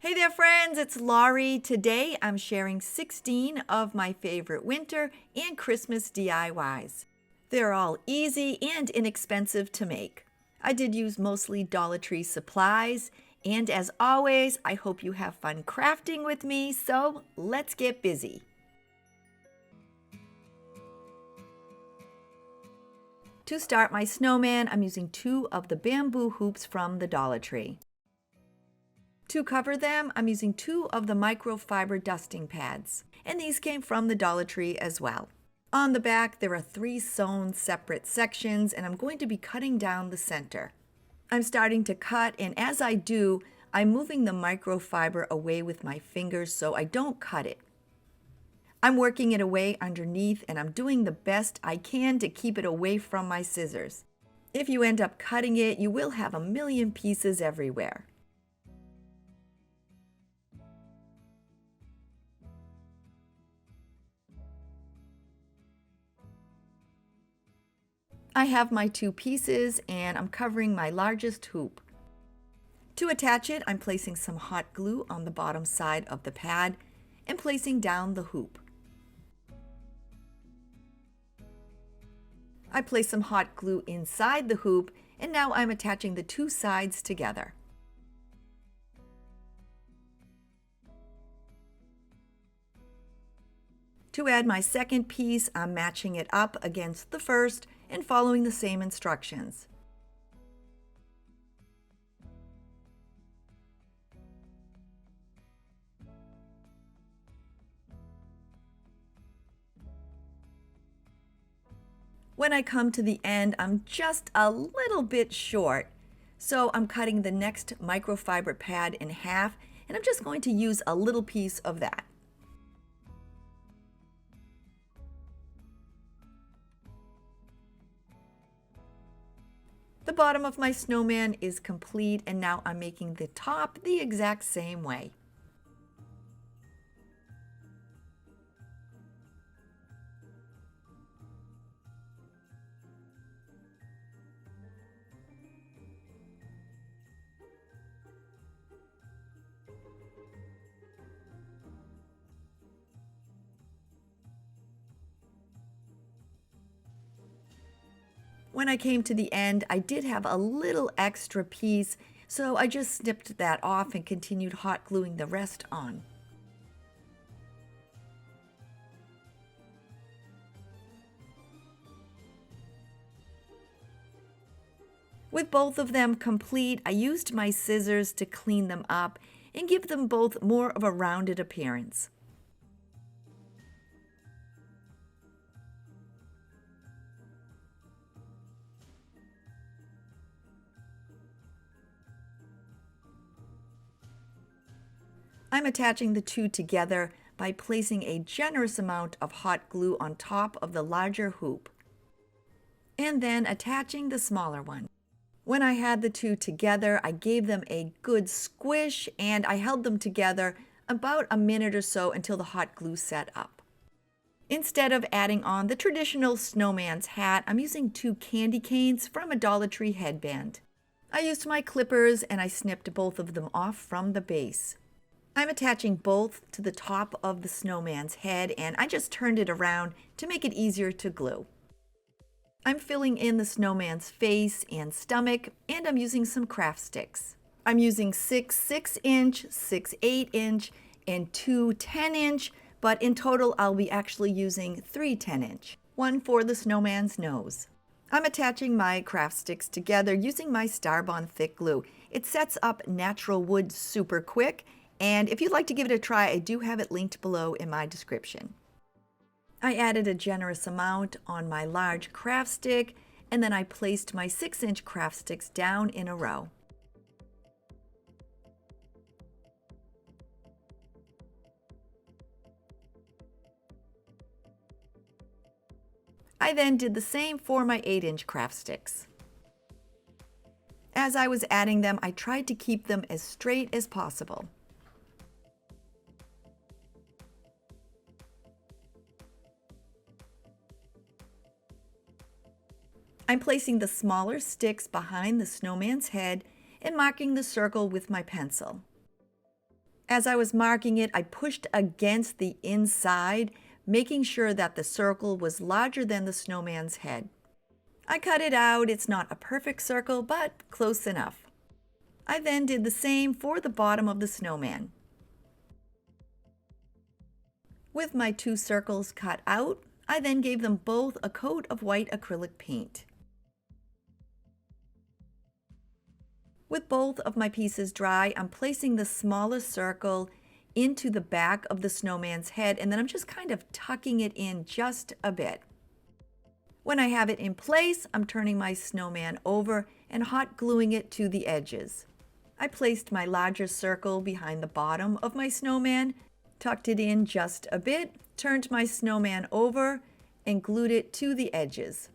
Hey there friends, it's Laurie. Today I'm sharing 16 of my favorite winter and Christmas DIYs. They're all easy and inexpensive to make. I did use mostly Dollar Tree supplies, and as always, I hope you have fun crafting with me, so let's get busy. To start my snowman, I'm using 2 of the bamboo hoops from the Dollar Tree. To cover them, I'm using 2 of the microfiber dusting pads, and these came from the Dollar Tree as well. On the back, there are 3 sewn separate sections, and I'm going to be cutting down the center. I'm starting to cut, and as I do, I'm moving the microfiber away with my fingers so I don't cut it. I'm working it away underneath, and I'm doing the best I can to keep it away from my scissors. If you end up cutting it, you will have a million pieces everywhere. I have my 2 pieces and I'm covering my largest hoop. To attach it, I'm placing some hot glue on the bottom side of the pad and placing down the hoop. I place some hot glue inside the hoop, and now I'm attaching the 2 sides together. To add my second piece, I'm matching it up against the first and following the same instructions. When I come to the end, I'm just a little bit short, so I'm cutting the next microfiber pad in half, and I'm just going to use a little piece of that. The bottom of my snowman is complete, and now I'm making the top the exact same way. When I came to the end, I did have a little extra piece, so I just snipped that off and continued hot gluing the rest on. With both of them complete, I used my scissors to clean them up and give them both more of a rounded appearance. I'm attaching the 2 together by placing a generous amount of hot glue on top of the larger hoop, and then attaching the smaller one. When I had the 2 together, I gave them a good squish and I held them together about a minute or so until the hot glue set up. Instead of adding on the traditional snowman's hat, I'm using 2 candy canes from a Dollar Tree headband. I used my clippers and I snipped both of them off from the base. I'm attaching both to the top of the snowman's head, and I just turned it around to make it easier to glue. I'm filling in the snowman's face and stomach, and I'm using some craft sticks. I'm using 6 6-inch, 6 8-inch, and 2 10-inch, but in total I'll be actually using 3 10-inch, one for the snowman's nose. I'm attaching my craft sticks together using my Starbond thick glue. It sets up natural wood super quick, and if you'd like to give it a try, I do have it linked below in my description. I added a generous amount on my large craft stick, and then I placed my 6-inch craft sticks down in a row. I then did the same for my 8-inch craft sticks. As I was adding them, I tried to keep them as straight as possible. I'm placing the smaller sticks behind the snowman's head and marking the circle with my pencil. As I was marking it, I pushed against the inside, making sure that the circle was larger than the snowman's head. I cut it out. It's not a perfect circle, but close enough. I then did the same for the bottom of the snowman. With my 2 circles cut out, I then gave them both a coat of white acrylic paint. With both of my pieces dry, I'm placing the smallest circle into the back of the snowman's head, and then I'm just kind of tucking it in just a bit. When I have it in place, I'm turning my snowman over and hot gluing it to the edges. I placed my larger circle behind the bottom of my snowman, tucked it in just a bit, turned my snowman over, and glued it to the edges.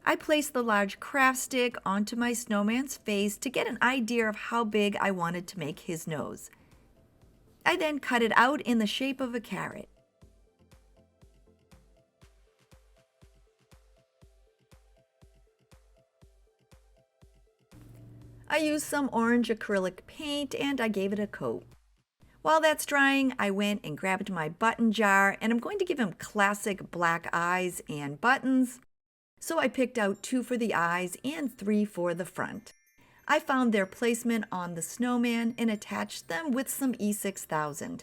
I placed the large craft stick onto my snowman's face to get an idea of how big I wanted to make his nose. I then cut it out in the shape of a carrot. I used some orange acrylic paint and I gave it a coat. While that's drying, I went and grabbed my button jar, and I'm going to give him classic black eyes and buttons. So I picked out 2 for the eyes and 3 for the front. I found their placement on the snowman and attached them with some E6000.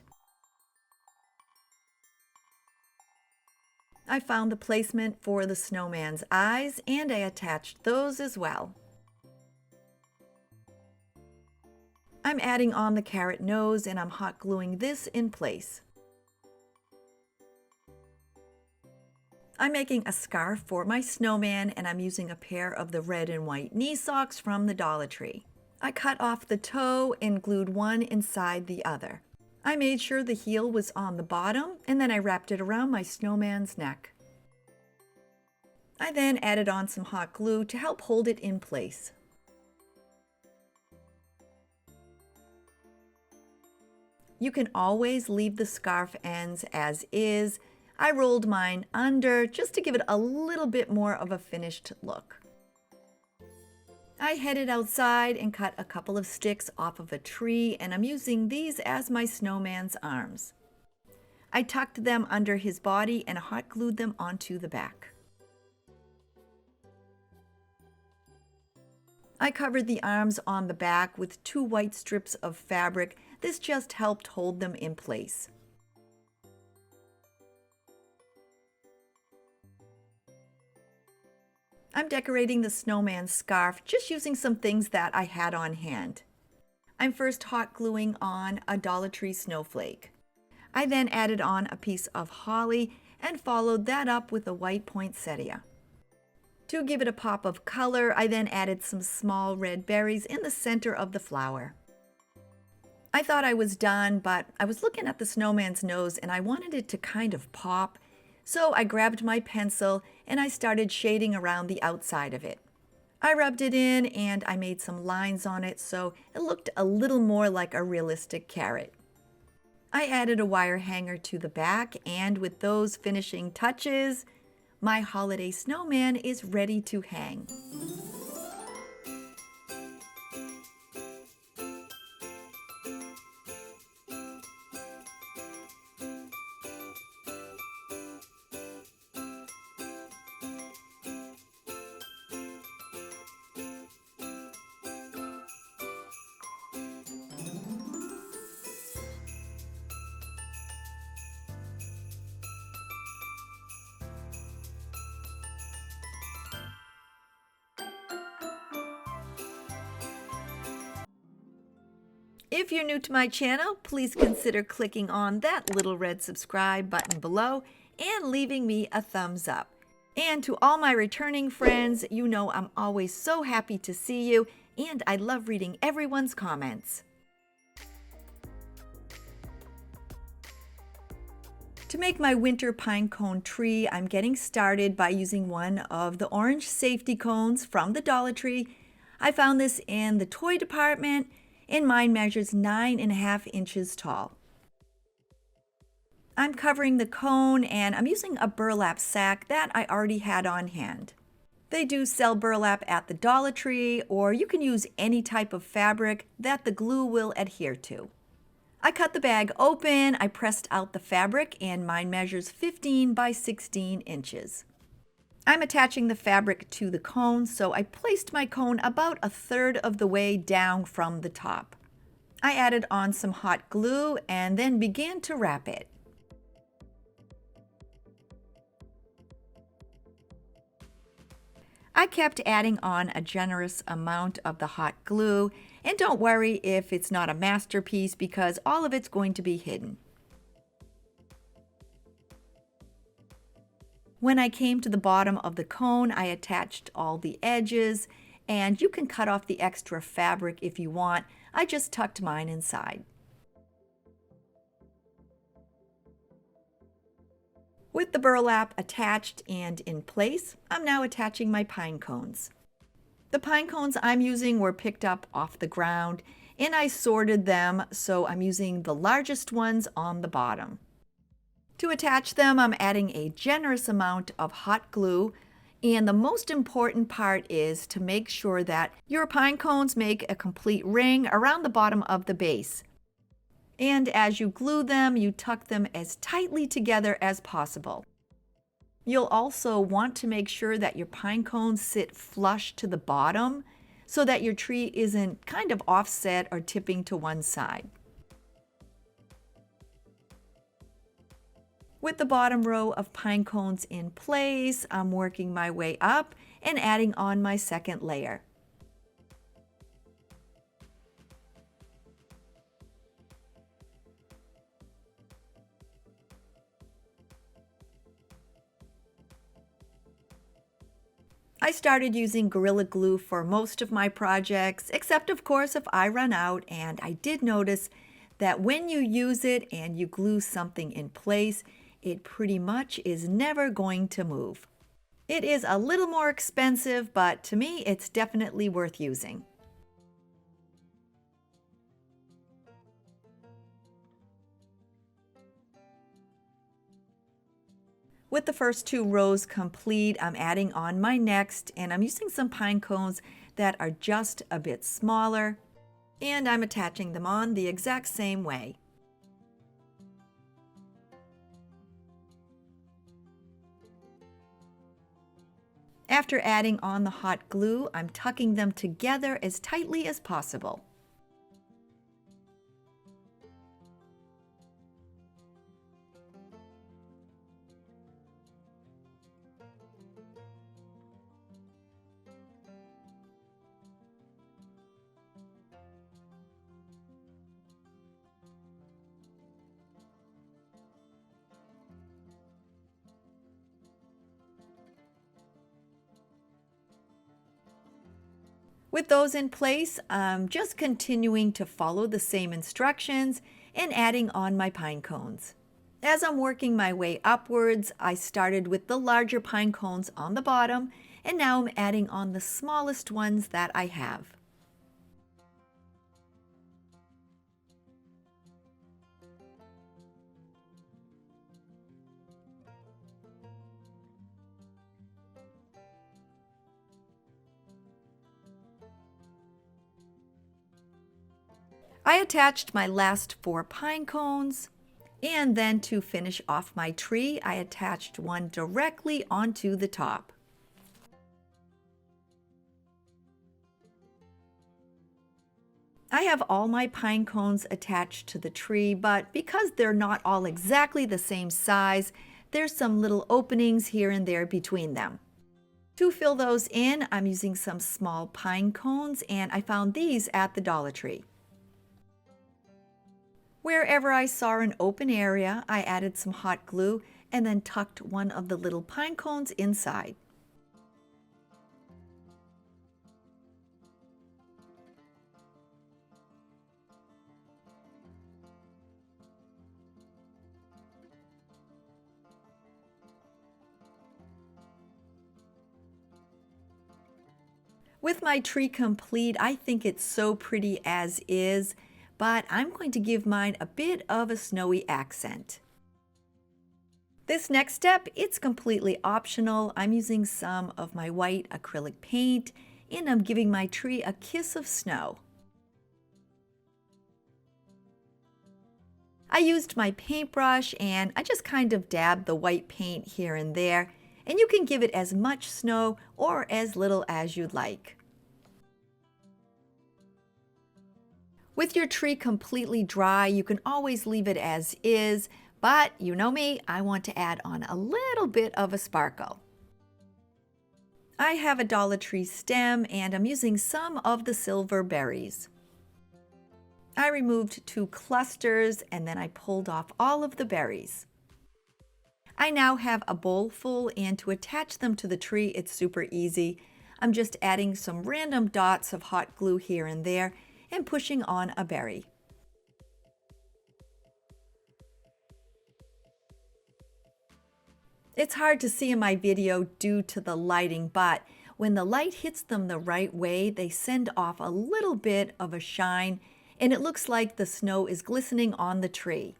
I found the placement for the snowman's eyes and I attached those as well. I'm adding on the carrot nose and I'm hot gluing this in place. I'm making a scarf for my snowman and I'm using a pair of the red and white knee socks from the Dollar Tree. I cut off the toe and glued one inside the other. I made sure the heel was on the bottom and then I wrapped it around my snowman's neck. I then added on some hot glue to help hold it in place. You can always leave the scarf ends as is. I rolled mine under just to give it a little bit more of a finished look. I headed outside and cut a couple of sticks off of a tree, and I'm using these as my snowman's arms. I tucked them under his body and hot glued them onto the back. I covered the arms on the back with 2 white strips of fabric. This just helped hold them in place. I'm decorating the snowman scarf just using some things that I had on hand. I'm first hot gluing on a Dollar Tree snowflake. I then added on a piece of holly and followed that up with a white poinsettia. To give it a pop of color, I then added some small red berries in the center of the flower. I thought I was done, but I was looking at the snowman's nose and I wanted it to kind of pop. So I grabbed my pencil and I started shading around the outside of it. I rubbed it in and I made some lines on it so it looked a little more like a realistic carrot. I added a wire hanger to the back, and with those finishing touches, my holiday snowman is ready to hang. If you're new to my channel, please consider clicking on that little red subscribe button below and leaving me a thumbs up. And to all my returning friends, you know I'm always so happy to see you, and I love reading everyone's comments. To make my winter pine cone tree, I'm getting started by using one of the orange safety cones from the Dollar Tree. I found this in the toy department, and mine measures 9.5 inches tall. I'm covering the cone and I'm using a burlap sack that I already had on hand. They do sell burlap at the Dollar Tree, or you can use any type of fabric that the glue will adhere to. I cut the bag open, I pressed out the fabric, and mine measures 15 by 16 inches. I'm attaching the fabric to the cone, so I placed my cone about a third of the way down from the top. I added on some hot glue and then began to wrap it. I kept adding on a generous amount of the hot glue, and don't worry if it's not a masterpiece because all of it's going to be hidden. When I came to the bottom of the cone, I attached all the edges, and you can cut off the extra fabric if you want. I just tucked mine inside. With the burlap attached and in place, I'm now attaching my pine cones. The pine cones I'm using were picked up off the ground, and I sorted them, so I'm using the largest ones on the bottom. To attach them, I'm adding a generous amount of hot glue, and the most important part is to make sure that your pine cones make a complete ring around the bottom of the base. And as you glue them, you tuck them as tightly together as possible. You'll also want to make sure that your pine cones sit flush to the bottom so that your tree isn't kind of offset or tipping to one side. With the bottom row of pine cones in place, I'm working my way up and adding on my second layer. I started using Gorilla Glue for most of my projects, except of course if I run out, and I did notice that when you use it and you glue something in place, it pretty much is never going to move. It is a little more expensive, but to me it's definitely worth using. With the first two rows complete, I'm adding on my next, and I'm using some pine cones that are just a bit smaller, and I'm attaching them on the exact same way. After adding on the hot glue, I'm tucking them together as tightly as possible. With those in place, I'm just continuing to follow the same instructions and adding on my pine cones. As I'm working my way upwards, I started with the larger pine cones on the bottom, and now I'm adding on the smallest ones that I have. I attached my last 4 pine cones, and then to finish off my tree, I attached one directly onto the top. I have all my pine cones attached to the tree, but because they're not all exactly the same size, there's some little openings here and there between them. To fill those in, I'm using some small pine cones, and I found these at the Dollar Tree. Wherever I saw an open area, I added some hot glue and then tucked one of the little pine cones inside. With my tree complete, I think it's so pretty as is, but I'm going to give mine a bit of a snowy accent. This next step, it's completely optional. I'm using some of my white acrylic paint and I'm giving my tree a kiss of snow. I used my paintbrush and I just kind of dabbed the white paint here and there, and you can give it as much snow or as little as you'd like. With your tree completely dry, you can always leave it as is, but you know me, I want to add on a little bit of a sparkle. I have a Dollar Tree stem and I'm using some of the silver berries. I removed 2 clusters and then I pulled off all of the berries. I now have a bowl full, and to attach them to the tree, it's super easy. I'm just adding some random dots of hot glue here and there and pushing on a berry. It's hard to see in my video due to the lighting, but when the light hits them the right way, they send off a little bit of a shine, and it looks like the snow is glistening on the tree.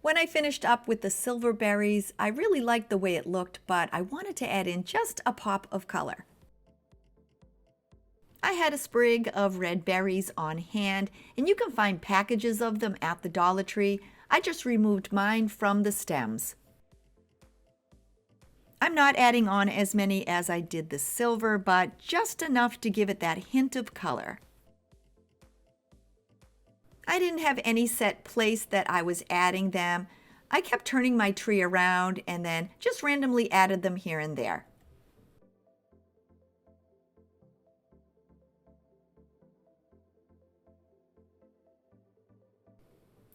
When I finished up with the silver berries, I really liked the way it looked, but I wanted to add in just a pop of color. I had a sprig of red berries on hand, and you can find packages of them at the Dollar Tree. I just removed mine from the stems. I'm not adding on as many as I did the silver, but just enough to give it that hint of color. I didn't have any set place that I was adding them. I kept turning my tree around and then just randomly added them here and there.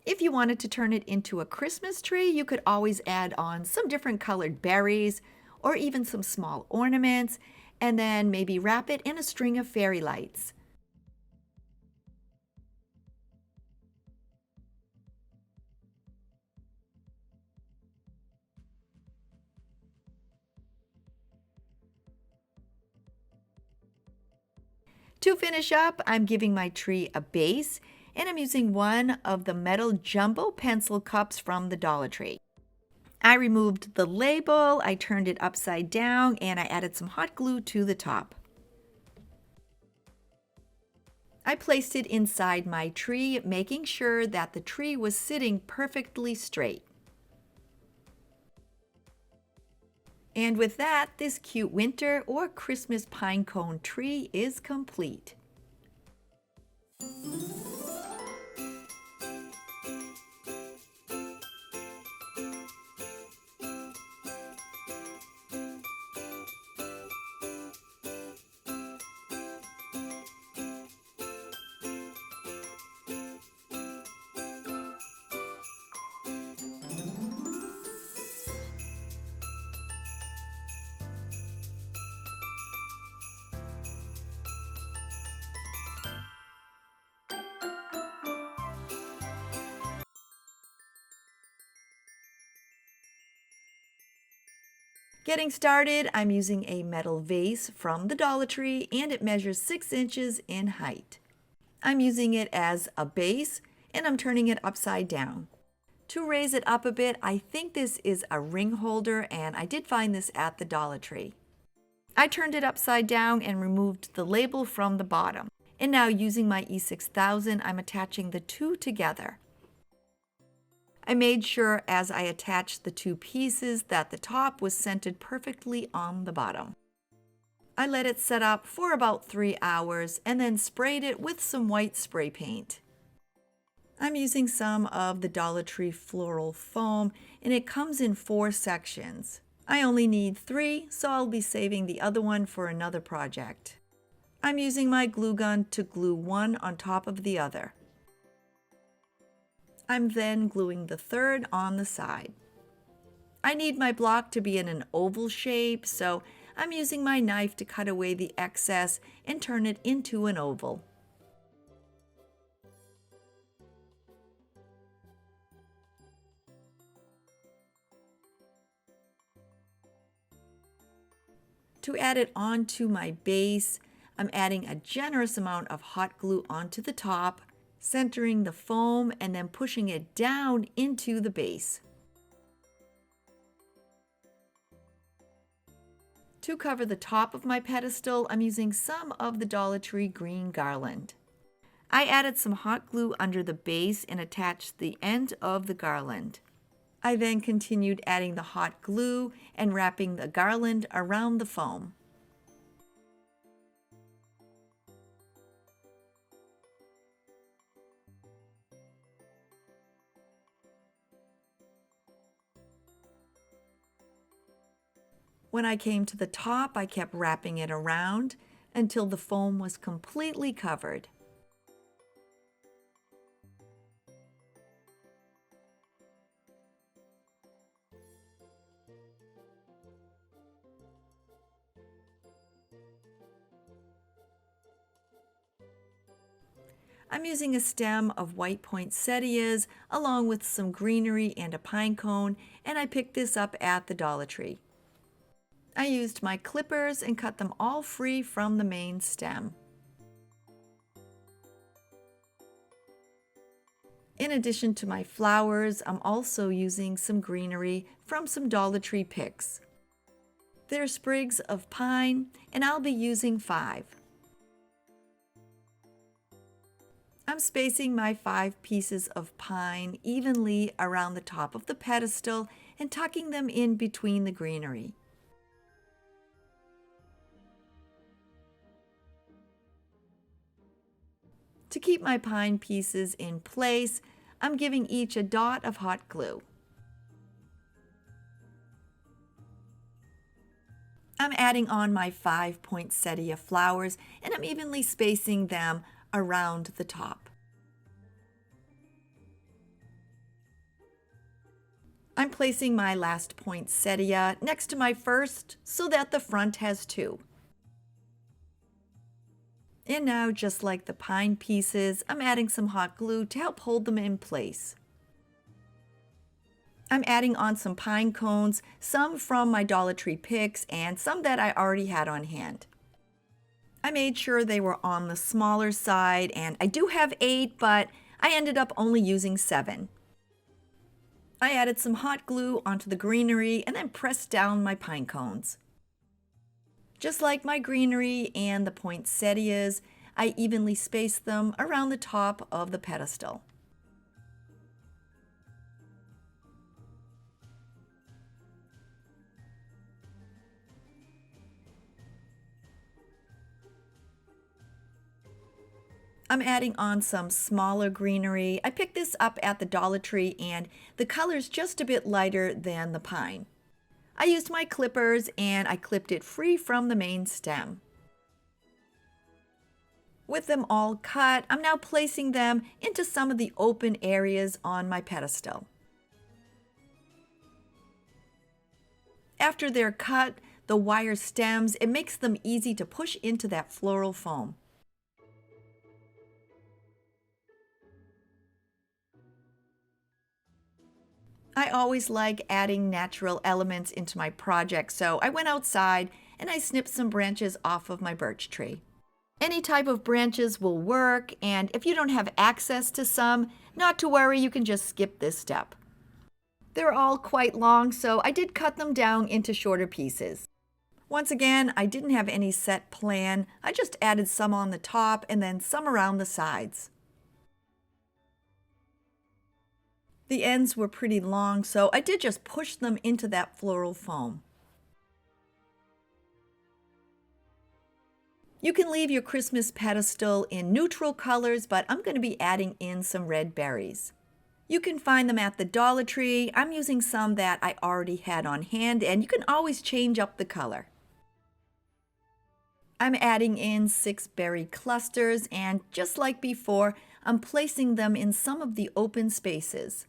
If you wanted to turn it into a Christmas tree, you could always add on some different colored berries or even some small ornaments, and then maybe wrap it in a string of fairy lights. To finish up, I'm giving my tree a base, and I'm using one of the metal jumbo pencil cups from the Dollar Tree. I removed the label, I turned it upside down, and I added some hot glue to the top. I placed it inside my tree, making sure that the tree was sitting perfectly straight. And with that, this cute winter or Christmas pine cone tree is complete. Getting started, I'm using a metal vase from the Dollar Tree, and it measures 6 inches in height. I'm using it as a base, and I'm turning it upside down. To raise it up a bit, I think this is a ring holder, and I did find this at the Dollar Tree. I turned it upside down and removed the label from the bottom. And now using my E6000, I'm attaching the two together. I made sure as I attached the two pieces that the top was centered perfectly on the bottom. I let it set up for about 3 hours and then sprayed it with some white spray paint. I'm using some of the Dollar Tree floral foam, and it comes in 4 sections. I only need 3, so I'll be saving the other one for another project. I'm using my glue gun to glue one on top of the other. I'm then gluing the third on the side. I need my block to be in an oval shape, so I'm using my knife to cut away the excess and turn it into an oval. To add it onto my base, I'm adding a generous amount of hot glue onto the top, centering the foam and then pushing it down into the base. To cover the top of my pedestal, I'm using some of the Dollar Tree green garland. I added some hot glue under the base and attached the end of the garland. I then continued adding the hot glue and wrapping the garland around the foam. When I came to the top, I kept wrapping it around until the foam was completely covered. I'm using a stem of white poinsettias along with some greenery and a pine cone, and I picked this up at the Dollar Tree. I used my clippers and cut them all free from the main stem. In addition to my flowers, I'm also using some greenery from some Dollar Tree picks. They're sprigs of pine, and I'll be using 5. I'm spacing my 5 pieces of pine evenly around the top of the pedestal and tucking them in between the greenery. To keep my pine pieces in place, I'm giving each a dot of hot glue. I'm adding on my 5 poinsettia flowers, and I'm evenly spacing them around the top. I'm placing my last poinsettia next to my first so that the front has 2. And now, just like the pine pieces, I'm adding some hot glue to help hold them in place. I'm adding on some pine cones, some from my Dollar Tree picks and some that I already had on hand. I made sure they were on the smaller side, and I do have 8, but I ended up only using 7. I added some hot glue onto the greenery and then pressed down my pine cones. Just like my greenery and the poinsettias, I evenly spaced them around the top of the pedestal. I'm adding on some smaller greenery. I picked this up at the Dollar Tree, and the color's just a bit lighter than the pine. I used my clippers and I clipped it free from the main stem. With them all cut, I'm now placing them into some of the open areas on my pedestal. After they're cut, the wire stems, it makes them easy to push into that floral foam. I always like adding natural elements into my project, so I went outside and I snipped some branches off of my birch tree. Any type of branches will work, and if you don't have access to some, not to worry, you can just skip this step. They're all quite long, so I did cut them down into shorter pieces. Once again, I didn't have any set plan. I just added some on the top and then some around the sides. The ends were pretty long, so I did just push them into that floral foam. You can leave your Christmas pedestal in neutral colors, but I'm going to be adding in some red berries. You can find them at the Dollar Tree. I'm using some that I already had on hand, and you can always change up the color. I'm adding in 6 berry clusters, and just like before, I'm placing them in some of the open spaces.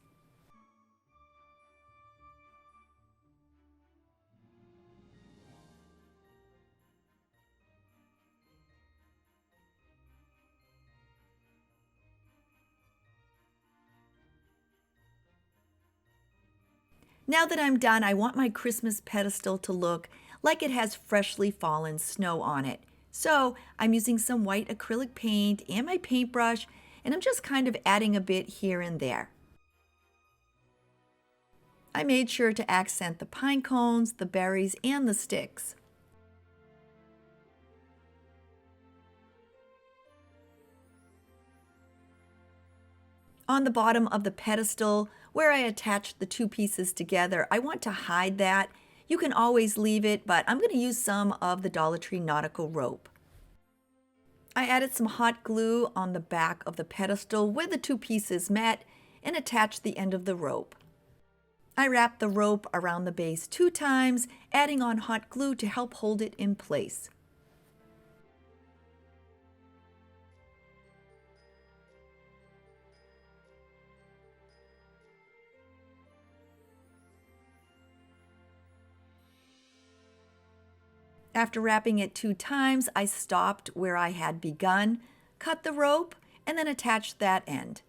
Now that I'm done, I want my Christmas pedestal to look like it has freshly fallen snow on it. So I'm using some white acrylic paint and my paintbrush, and I'm just kind of adding a bit here and there. I made sure to accent the pine cones, the berries, and the sticks. On the bottom of the pedestal, where I attached the two pieces together, I want to hide that. You can always leave it, but I'm going to use some of the Dollar Tree nautical rope. I added some hot glue on the back of the pedestal where the two pieces met and attached the end of the rope. I wrapped the rope around the base 2 times, adding on hot glue to help hold it in place. After wrapping it 2 times, I stopped where I had begun, cut the rope, and then attached that end.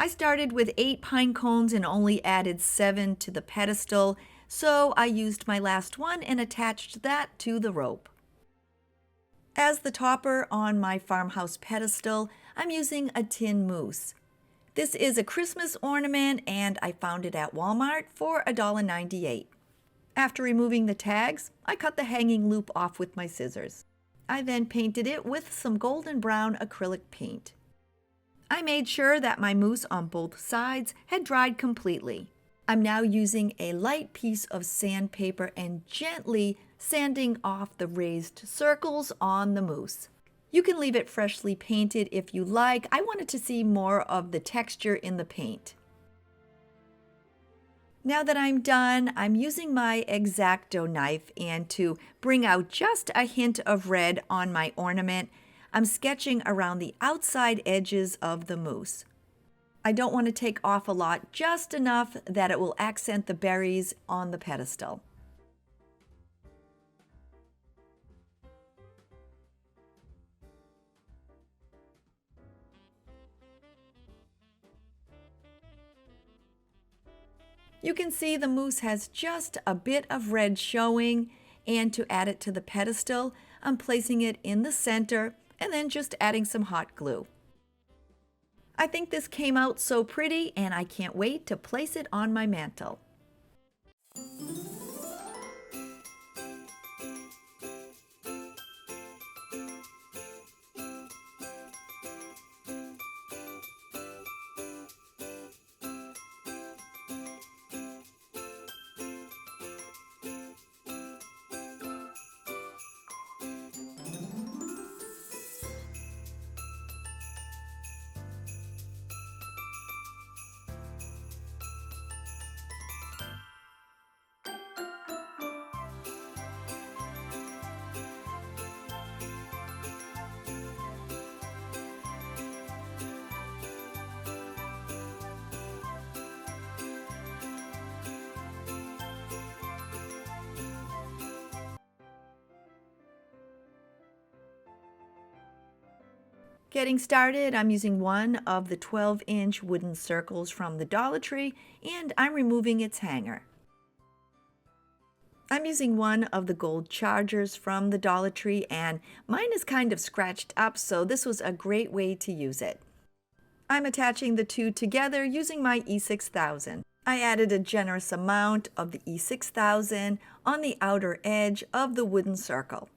I started with 8 pine cones and only added 7 to the pedestal, so I used my last one and attached that to the rope. As the topper on my farmhouse pedestal, I'm using a tin moose. This is a Christmas ornament and I found it at Walmart for $1.98. After removing the tags, I cut the hanging loop off with my scissors. I then painted it with some golden brown acrylic paint. I made sure that my mousse on both sides had dried completely. I'm now using a light piece of sandpaper and gently sanding off the raised circles on the mousse. You can leave it freshly painted if you like. I wanted to see more of the texture in the paint. Now that I'm done, I'm using my X-Acto knife, and to bring out just a hint of red on my ornament, I'm sketching around the outside edges of the mousse. I don't want to take off a lot, just enough that it will accent the berries on the pedestal. You can see the mousse has just a bit of red showing, and to add it to the pedestal, I'm placing it in the center and then just adding some hot glue. I think this came out so pretty and I can't wait to place it on my mantle. Getting started, I'm using one of the 12-inch wooden circles from the Dollar Tree, and I'm removing its hanger. I'm using one of the gold chargers from the Dollar Tree, and mine is kind of scratched up, so this was a great way to use it. I'm attaching the two together using my E6000. I added a generous amount of the E6000 on the outer edge of the wooden circle.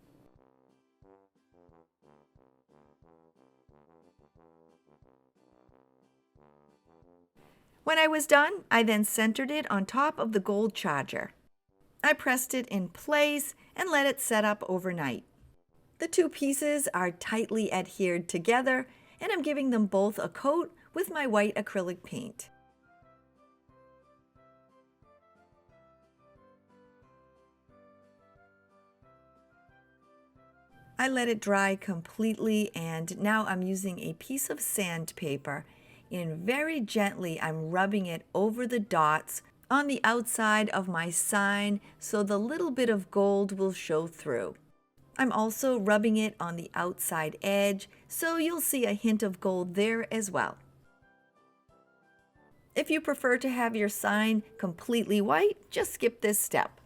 When I was done, I then centered it on top of the gold charger. I pressed it in place and let it set up overnight. The two pieces are tightly adhered together, and I'm giving them both a coat with my white acrylic paint. I let it dry completely, and now I'm using a piece of sandpaper, and very gently I'm rubbing it over the dots on the outside of my sign so the little bit of gold will show through. I'm also rubbing it on the outside edge so you'll see a hint of gold there as well. If you prefer to have your sign completely white, just skip this step.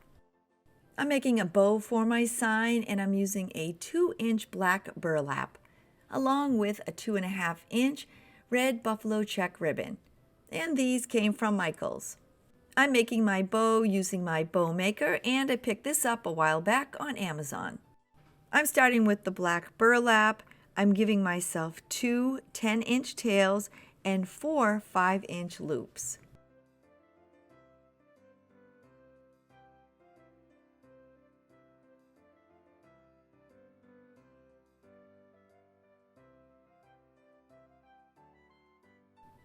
I'm making a bow for my sign, and I'm using a 2-inch black burlap. along with a 2.5-inch red buffalo check ribbon. And these came from Michaels. I'm making my bow using my bow maker, and I picked this up a while back on Amazon. I'm starting with the black burlap. I'm giving myself 2 10-inch tails and 4 5-inch loops.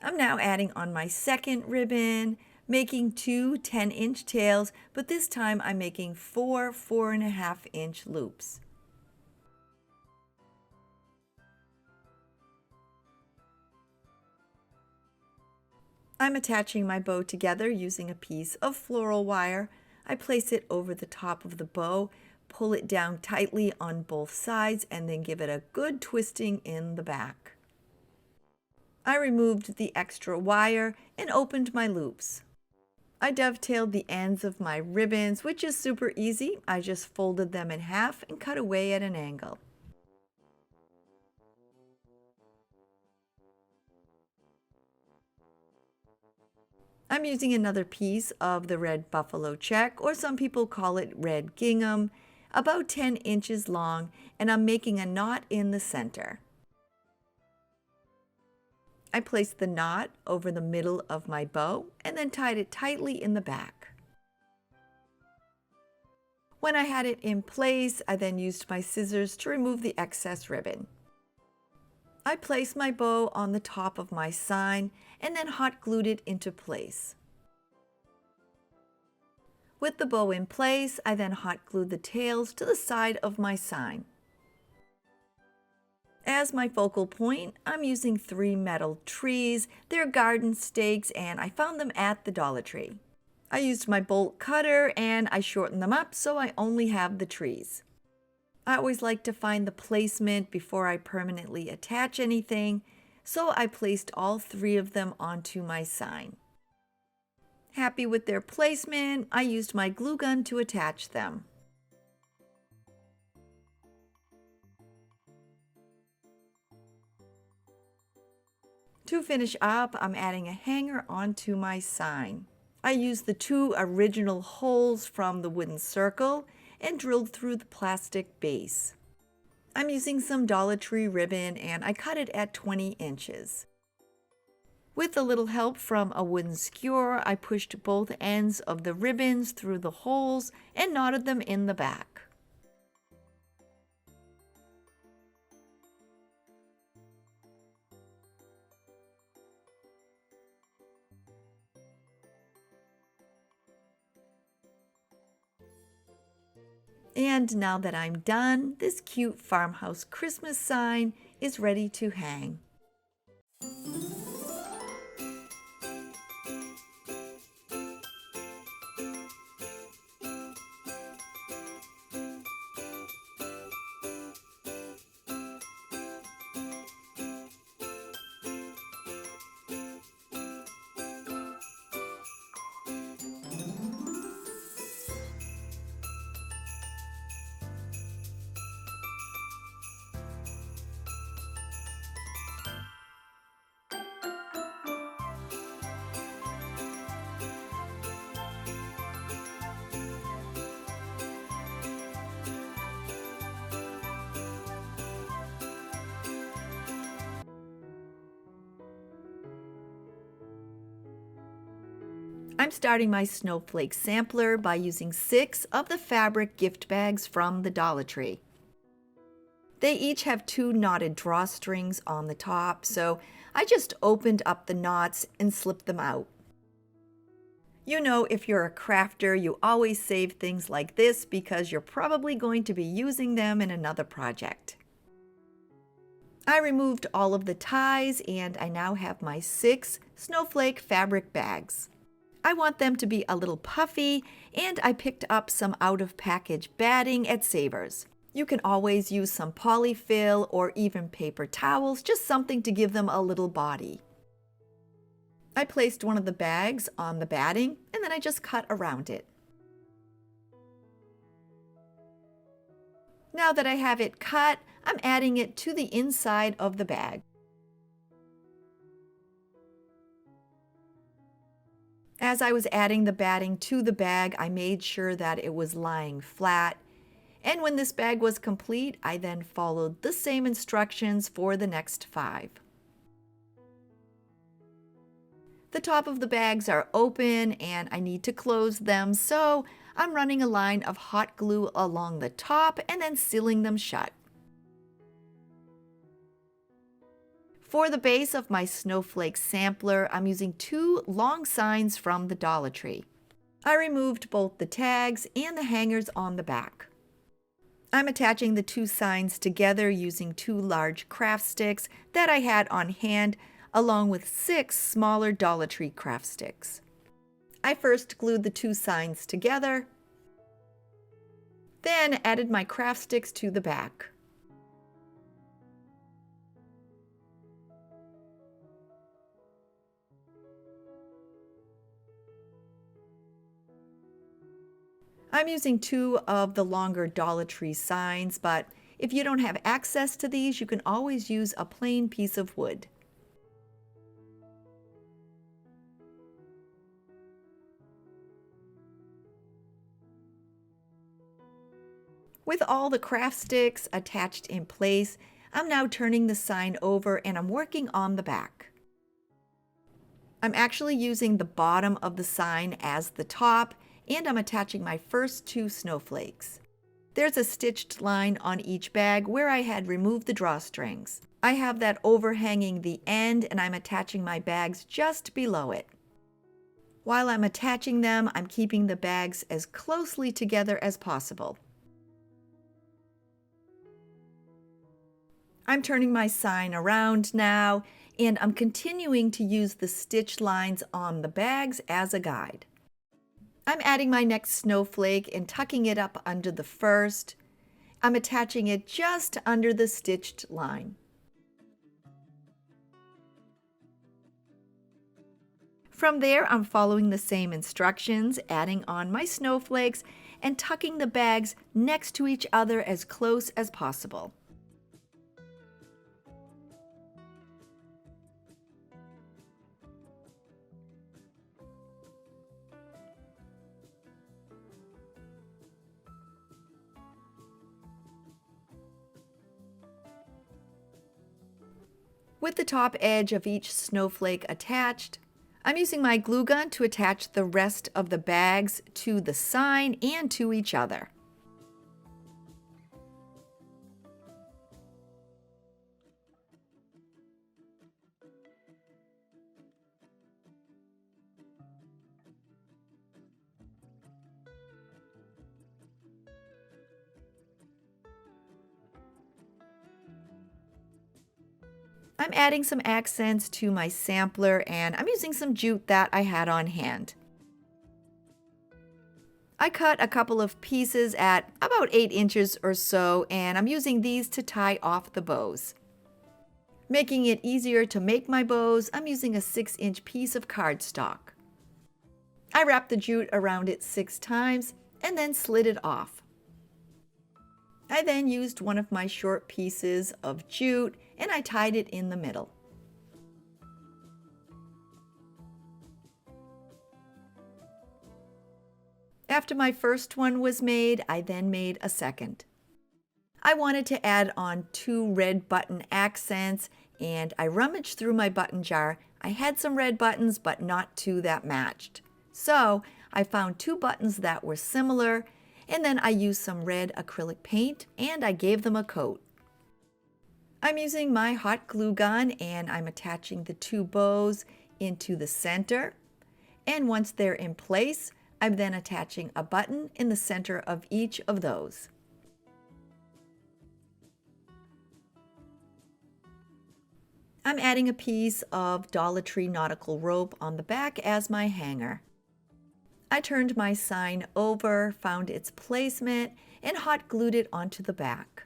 I'm now adding on my second ribbon, making 2 10-inch tails, but this time I'm making 4 4.5-inch loops. I'm attaching my bow together using a piece of floral wire. I place it over the top of the bow, pull it down tightly on both sides, and then give it a good twisting in the back. I removed the extra wire and opened my loops. I dovetailed the ends of my ribbons, which is super easy. I just folded them in half and cut away at an angle. I'm using another piece of the red buffalo check, or some people call it red gingham, about 10 inches long, and I'm making a knot in the center. I placed the knot over the middle of my bow and then tied it tightly in the back. When I had it in place, I then used my scissors to remove the excess ribbon. I placed my bow on the top of my sign and then hot glued it into place. With the bow in place, I then hot glued the tails to the side of my sign. As my focal point, I'm using 3 metal trees. They're garden stakes, and I found them at the Dollar Tree. I used my bolt cutter and I shortened them up so I only have the trees. I always like to find the placement before I permanently attach anything, so I placed all 3 of them onto my sign. Happy with their placement, I used my glue gun to attach them. To finish up, I'm adding a hanger onto my sign. I used the 2 original holes from the wooden circle and drilled through the plastic base. I'm using some Dollar Tree ribbon and I cut it at 20 inches. With a little help from a wooden skewer, I pushed both ends of the ribbons through the holes and knotted them in the back. And now that I'm done, this cute farmhouse Christmas sign is ready to hang. I'm starting my snowflake sampler by using 6 of the fabric gift bags from the Dollar Tree. They each have 2 knotted drawstrings on the top, so I just opened up the knots and slipped them out. You know, if you're a crafter, you always save things like this because you're probably going to be using them in another project. I removed all of the ties and I now have my 6 snowflake fabric bags. I want them to be a little puffy, and I picked up some out-of-package batting at Savers. You can always use some polyfill or even paper towels, just something to give them a little body. I placed one of the bags on the batting, and then I just cut around it. Now that I have it cut, I'm adding it to the inside of the bag. As I was adding the batting to the bag, I made sure that it was lying flat. And when this bag was complete, I then followed the same instructions for the next 5. The top of the bags are open and I need to close them, so I'm running a line of hot glue along the top and then sealing them shut. For the base of my snowflake sampler, I'm using 2 long signs from the Dollar Tree. I removed both the tags and the hangers on the back. I'm attaching the 2 signs together using 2 large craft sticks that I had on hand, along with 6 smaller Dollar Tree craft sticks. I first glued the 2 signs together, then added my craft sticks to the back. I'm using 2 of the longer Dollar Tree signs, but if you don't have access to these, you can always use a plain piece of wood. With all the craft sticks attached in place, I'm now turning the sign over and I'm working on the back. I'm actually using the bottom of the sign as the top, and I'm attaching my first 2 snowflakes. There's a stitched line on each bag where I had removed the drawstrings. I have that overhanging the end and I'm attaching my bags just below it. While I'm attaching them, I'm keeping the bags as closely together as possible. I'm turning my sign around now, and I'm continuing to use the stitch lines on the bags as a guide. I'm adding my next snowflake and tucking it up under the first. I'm attaching it just under the stitched line. From there, I'm following the same instructions, adding on my snowflakes and tucking the bags next to each other as close as possible. With the top edge of each snowflake attached, I'm using my glue gun to attach the rest of the bags to the sign and to each other. I'm adding some accents to my sampler and I'm using some jute that I had on hand. I cut a couple of pieces at about 8 inches or so and I'm using these to tie off the bows. Making it easier to make my bows, I'm using a 6-inch piece of cardstock. I wrapped the jute around it 6 times and then slid it off. I then used one of my short pieces of jute and I tied it in the middle. After my first one was made, I then made a second. I wanted to add on 2 red button accents and I rummaged through my button jar. I had some red buttons but not 2 that matched. So I found 2 buttons that were similar, and then I used some red acrylic paint and I gave them a coat. I'm using my hot glue gun and I'm attaching the 2 bows into the center, and once they're in place, I'm then attaching a button in the center of each of those. I'm adding a piece of Dollar Tree nautical rope on the back as my hanger. I turned my sign over, found its placement, and hot glued it onto the back.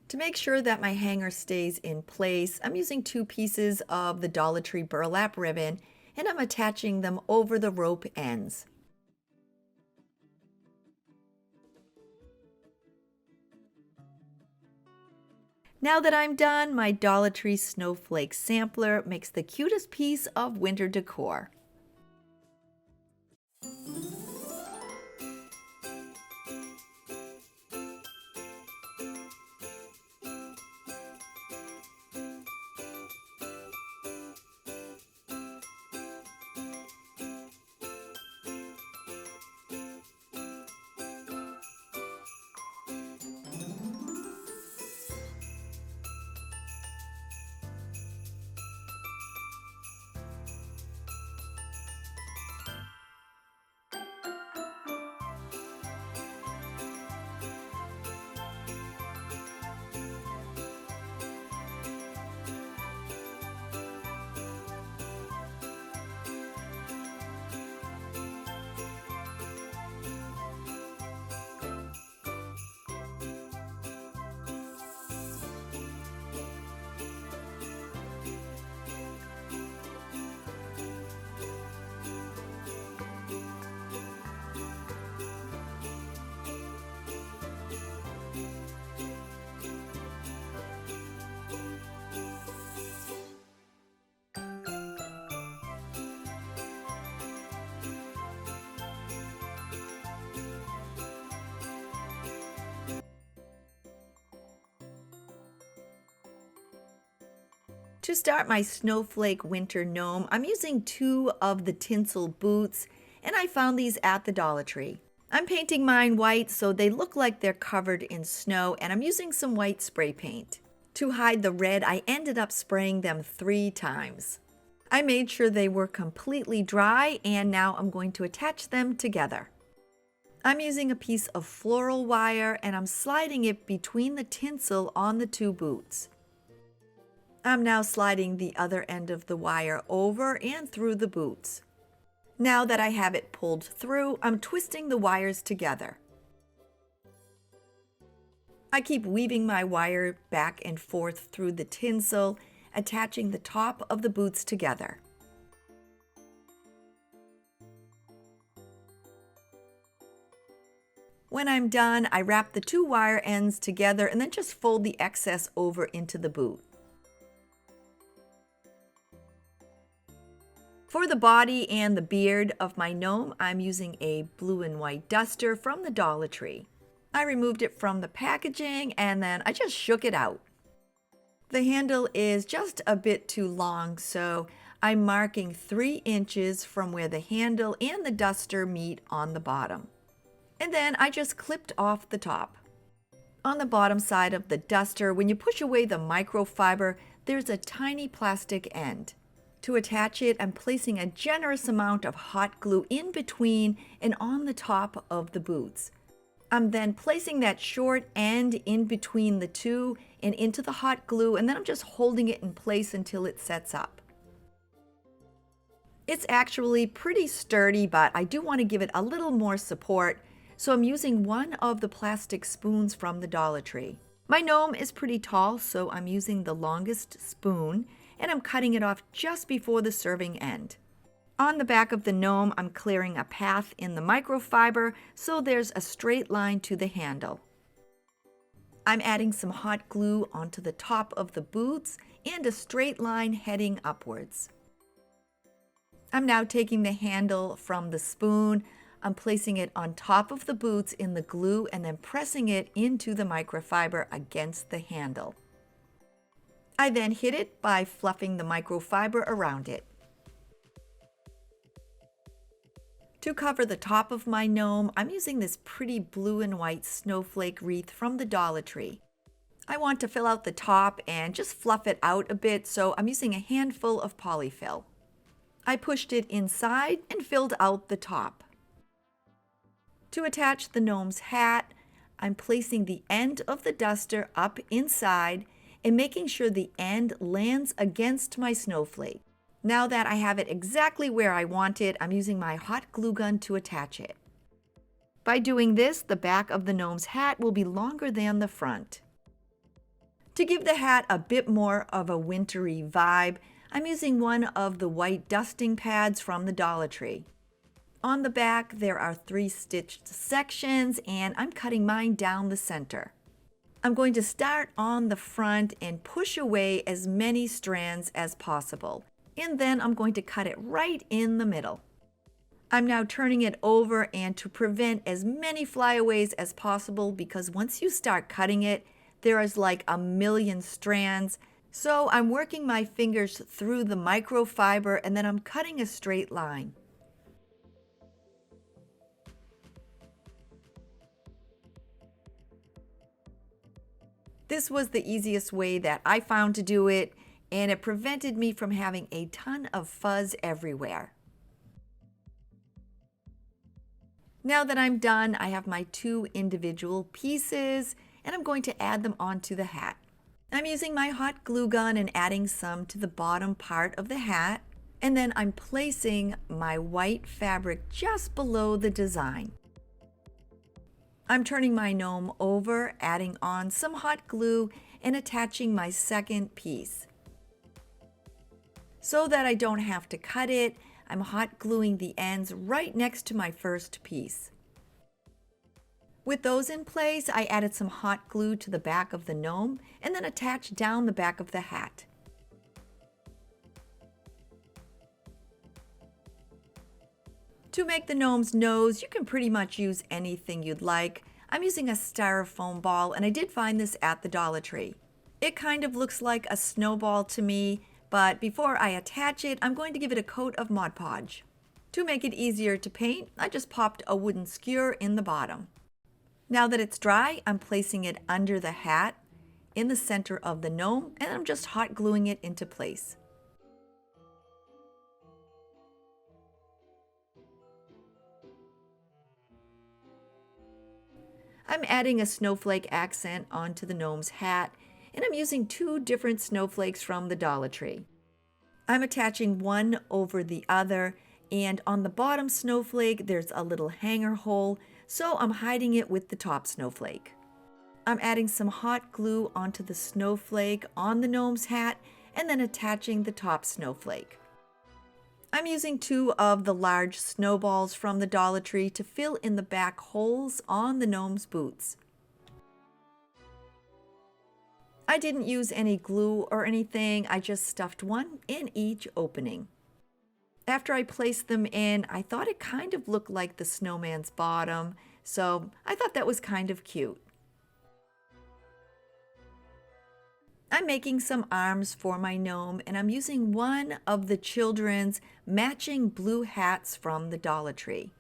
To make sure that my hanger stays in place, I'm using 2 pieces of the Dollar Tree burlap ribbon and I'm attaching them over the rope ends. Now that I'm done, my Dollar Tree snowflake sampler makes the cutest piece of winter decor. To start my snowflake winter gnome, I'm using 2 of the tinsel boots, and I found these at the Dollar Tree. I'm painting mine white so they look like they're covered in snow, and I'm using some white spray paint. To hide the red, I ended up spraying them 3 times. I made sure they were completely dry, and now I'm going to attach them together. I'm using a piece of floral wire, and I'm sliding it between the tinsel on the 2 boots. I'm now sliding the other end of the wire over and through the boots. Now that I have it pulled through, I'm twisting the wires together. I keep weaving my wire back and forth through the tinsel, attaching the top of the boots together. When I'm done, I wrap the 2 wire ends together and then just fold the excess over into the boot. For the body and the beard of my gnome, I'm using a blue and white duster from the Dollar Tree. I removed it from the packaging and then I just shook it out. The handle is just a bit too long, so I'm marking 3 inches from where the handle and the duster meet on the bottom. And then I just clipped off the top. On the bottom side of the duster, when you push away the microfiber, there's a tiny plastic end. To attach it, I'm placing a generous amount of hot glue in between and on the top of the boots. I'm then placing that short end in between the 2 and into the hot glue, and then I'm just holding it in place until it sets up. It's actually pretty sturdy, but I do want to give it a little more support, so I'm using 1 of the plastic spoons from the Dollar Tree. My gnome is pretty tall, so I'm using the longest spoon, and I'm cutting it off just before the serving end. On the back of the gnome, I'm clearing a path in the microfiber so there's a straight line to the handle. I'm adding some hot glue onto the top of the boots and a straight line heading upwards. I'm now taking the handle from the spoon, I'm placing it on top of the boots in the glue and then pressing it into the microfiber against the handle. I then hit it by fluffing the microfiber around it. To cover the top of my gnome, I'm using this pretty blue and white snowflake wreath from the Dollar Tree. I want to fill out the top and just fluff it out a bit, so I'm using a handful of polyfill. I pushed it inside and filled out the top. To attach the gnome's hat, I'm placing the end of the duster up inside and making sure the end lands against my snowflake. Now that I have it exactly where I want it, I'm using my hot glue gun to attach it. By doing this, the back of the gnome's hat will be longer than the front. To give the hat a bit more of a wintry vibe, I'm using 1 of the white dusting pads from the Dollar Tree. On the back, there are 3 stitched sections, and I'm cutting mine down the center. I'm going to start on the front and push away as many strands as possible. And then I'm going to cut it right in the middle. I'm now turning it over, and to prevent as many flyaways as possible, because once you start cutting it, there is like a million strands. So I'm working my fingers through the microfiber, and then I'm cutting a straight line. This was the easiest way that I found to do it, and it prevented me from having a ton of fuzz everywhere. Now that I'm done, I have my 2 individual pieces, and I'm going to add them onto the hat. I'm using my hot glue gun and adding some to the bottom part of the hat, and then I'm placing my white fabric just below the design. I'm turning my gnome over, adding on some hot glue, and attaching my second piece. So that I don't have to cut it, I'm hot gluing the ends right next to my first piece. With those in place, I added some hot glue to the back of the gnome and then attached down the back of the hat. To make the gnome's nose, you can pretty much use anything you'd like. I'm using a styrofoam ball, and I did find this at the Dollar Tree. It kind of looks like a snowball to me, but before I attach it, I'm going to give it a coat of Mod Podge. To make it easier to paint, I just popped a wooden skewer in the bottom. Now that it's dry, I'm placing it under the hat in the center of the gnome, and I'm just hot gluing it into place. I'm adding a snowflake accent onto the gnome's hat, and I'm using 2 different snowflakes from the Dollar Tree. I'm attaching one over the other, and on the bottom snowflake there's a little hanger hole, so I'm hiding it with the top snowflake. I'm adding some hot glue onto the snowflake on the gnome's hat and then attaching the top snowflake. I'm using 2 of the large snowballs from the Dollar Tree to fill in the back holes on the gnome's boots. I didn't use any glue or anything, I just stuffed one in each opening. After I placed them in, I thought it kind of looked like the snowman's bottom, so I thought that was kind of cute. I'm making some arms for my gnome, and I'm using one of the children's matching blue hats from the Dollar Tree.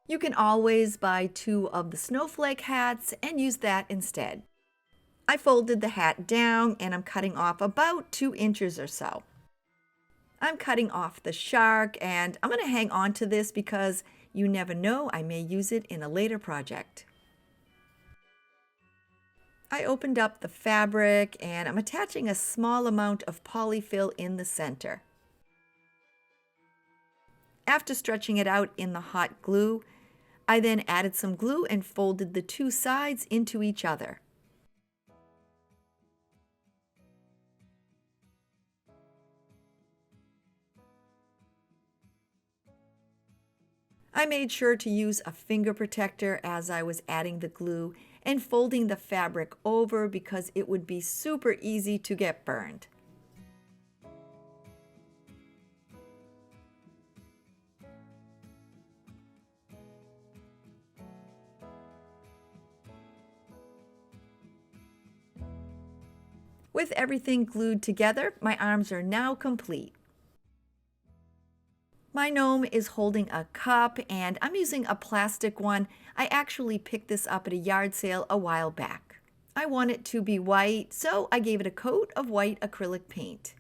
You can always buy 2 of the snowflake hats and use that instead. I folded the hat down, and I'm cutting off about 2 inches or so. I'm cutting off the shark, and I'm going to hang on to this because you never know, I may use it in a later project. I opened up the fabric, and I'm attaching a small amount of polyfill in the center. After stretching it out in the hot glue, I then added some glue and folded the 2 sides into each other. I made sure to use a finger protector as I was adding the glue and folding the fabric over because it would be super easy to get burned. With everything glued together, my arms are now complete. My gnome is holding a cup, and I'm using a plastic one. I actually picked this up at a yard sale a while back. I want it to be white, so I gave it a coat of white acrylic paint.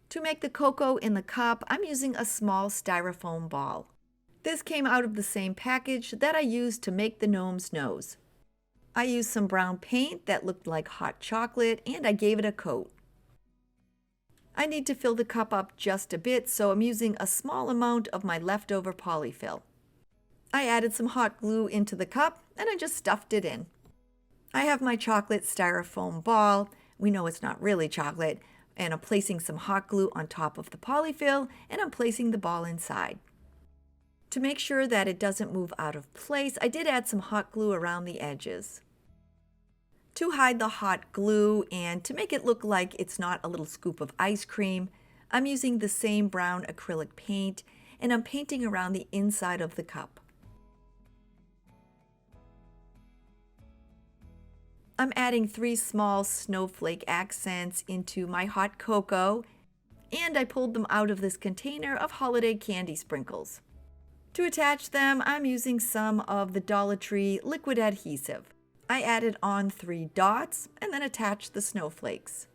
To make the cocoa in the cup, I'm using a small styrofoam ball. This came out of the same package that I used to make the gnome's nose. I used some brown paint that looked like hot chocolate, and I gave it a coat. I need to fill the cup up just a bit, so I'm using a small amount of my leftover polyfill. I added some hot glue into the cup, and I just stuffed it in. I have my chocolate styrofoam ball. We know it's not really chocolate, and I'm placing some hot glue on top of the polyfill, and I'm placing the ball inside. To make sure that it doesn't move out of place, I did add some hot glue around the edges. To hide the hot glue and to make it look like it's not a little scoop of ice cream, I'm using the same brown acrylic paint and I'm painting around the inside of the cup. I'm adding 3 small snowflake accents into my hot cocoa, and I pulled them out of this container of holiday candy sprinkles. To attach them, I'm using some of the Dollar Tree liquid adhesive. I added on 3 dots and then attached the snowflakes.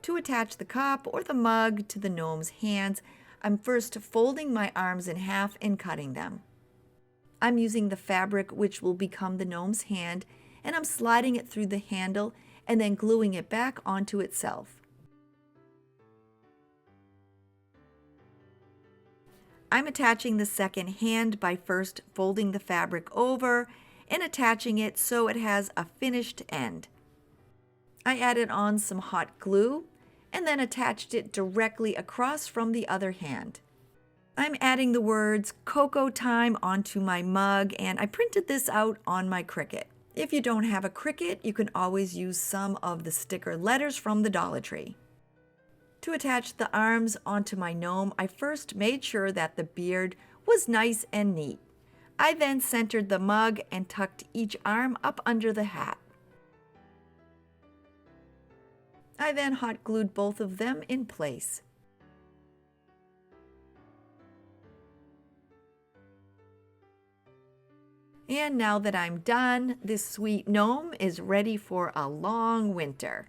To attach the cup or the mug to the gnome's hands, I'm first folding my arms in half and cutting them. I'm using the fabric which will become the gnome's hand, and I'm sliding it through the handle and then gluing it back onto itself. I'm attaching the second hand by first folding the fabric over and attaching it so it has a finished end. I added on some hot glue and then attached it directly across from the other hand. I'm adding the words Cocoa Time onto my mug, and I printed this out on my Cricut. If you don't have a Cricut, you can always use some of the sticker letters from the Dollar Tree. To attach the arms onto my gnome, I first made sure that the beard was nice and neat. I then centered the mug and tucked each arm up under the hat. I then hot glued both of them in place. And now that I'm done, this sweet gnome is ready for a long winter.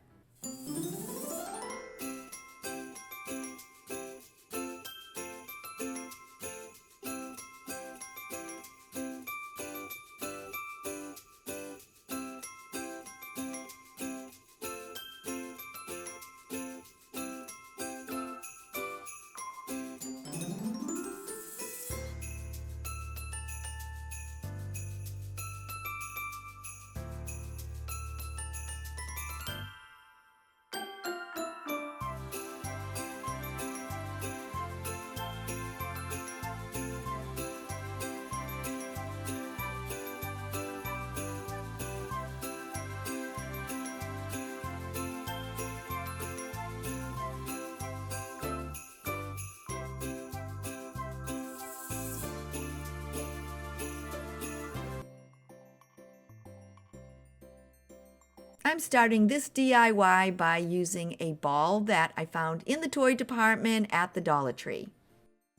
I'm starting this DIY by using a ball that I found in the toy department at the Dollar Tree.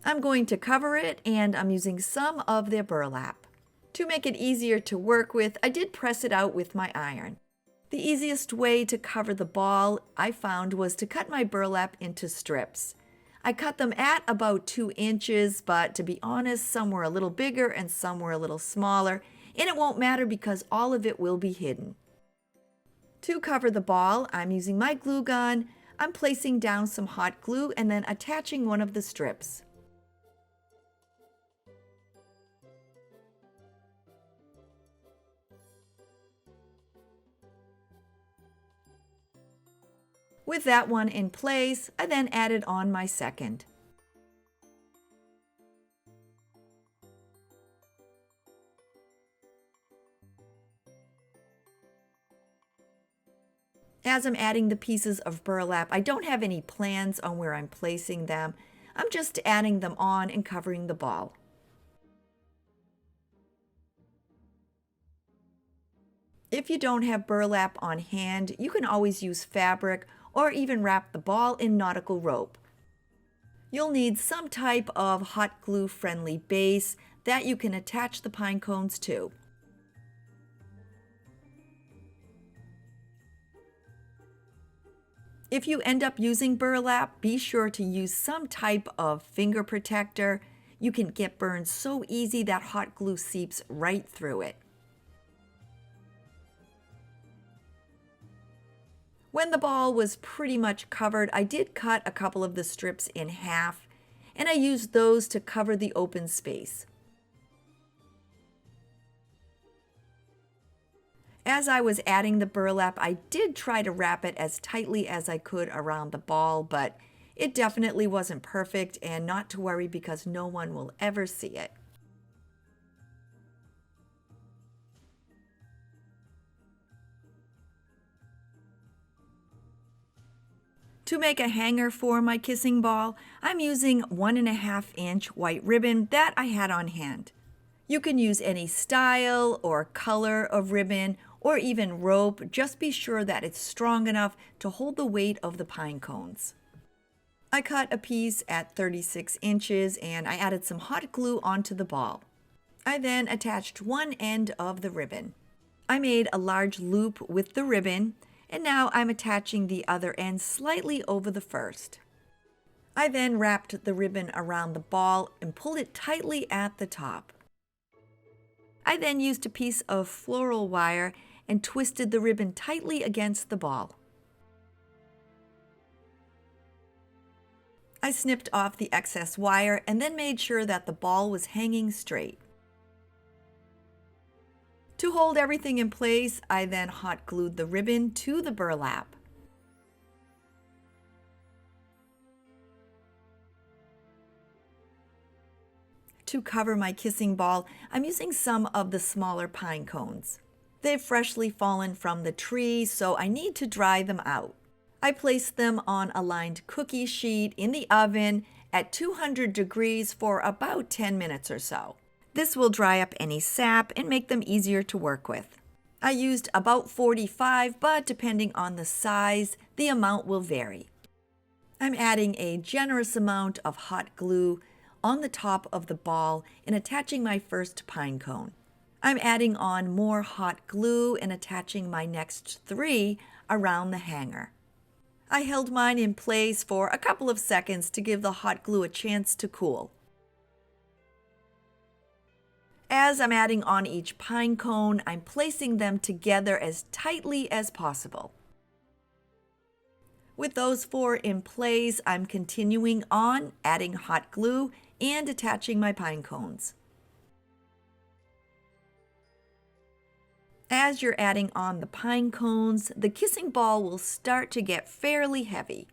I'm going to cover it, and I'm using some of their burlap. To make it easier to work with, I did press it out with my iron. The easiest way to cover the ball I found was to cut my burlap into strips. I cut them at about 2 inches, but to be honest, some were a little bigger and some were a little smaller, and it won't matter because all of it will be hidden. To cover the ball, I'm using my glue gun. I'm placing down some hot glue and then attaching one of the strips. With that one in place, I then added on my second. As I'm adding the pieces of burlap, I don't have any plans on where I'm placing them. I'm just adding them on and covering the ball. If you don't have burlap on hand, you can always use fabric or even wrap the ball in nautical rope. You'll need some type of hot glue friendly base that you can attach the pine cones to. If you end up using burlap, be sure to use some type of finger protector. You can get burned so easy that hot glue seeps right through it. When the ball was pretty much covered, I did cut a couple of the strips in half, and I used those to cover the open space. As I was adding the burlap, I did try to wrap it as tightly as I could around the ball, but It definitely wasn't perfect, and not to worry because no one will ever see it. To make a hanger for my kissing ball, I'm using 1.5-inch white ribbon that I had on hand. You can use any style or color of ribbon or even rope. Just be sure that it's strong enough to hold the weight of the pine cones. I cut a piece at 36 inches and I added some hot glue onto the ball. I then attached one end of the ribbon. I made a large loop with the ribbon, and now I'm attaching the other end slightly over the first. I then wrapped the ribbon around the ball and pulled it tightly at the top. I then used a piece of floral wire and twisted the ribbon tightly against the ball. I snipped off the excess wire and then made sure that the ball was hanging straight. To hold everything in place, I then hot glued the ribbon to the burlap. To cover my kissing ball, I'm using some of the smaller pine cones. They've freshly fallen from the tree, so I need to dry them out. I placed them on a lined cookie sheet in the oven at 200 degrees for about 10 minutes or so. This will dry up any sap and make them easier to work with. I used about 45, but depending on the size, the amount will vary. I'm adding a generous amount of hot glue on the top of the ball and attaching my first pine cone. I'm adding on more hot glue and attaching my next 3 around the hanger. I held mine in place for a couple of seconds to give the hot glue a chance to cool. As I'm adding on each pine cone, I'm placing them together as tightly as possible. With those 4 in place, I'm continuing on, adding hot glue and attaching my pine cones. As you're adding on the pine cones, the kissing ball will start to get fairly heavy.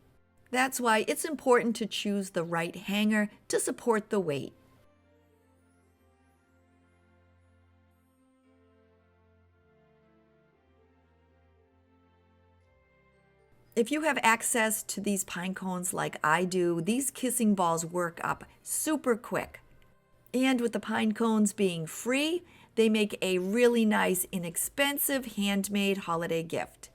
That's why it's important to choose the right hanger to support the weight. If you have access to these pine cones like I do, these kissing balls work up super quick. And with the pine cones being free, they make a really nice, inexpensive, handmade holiday gift.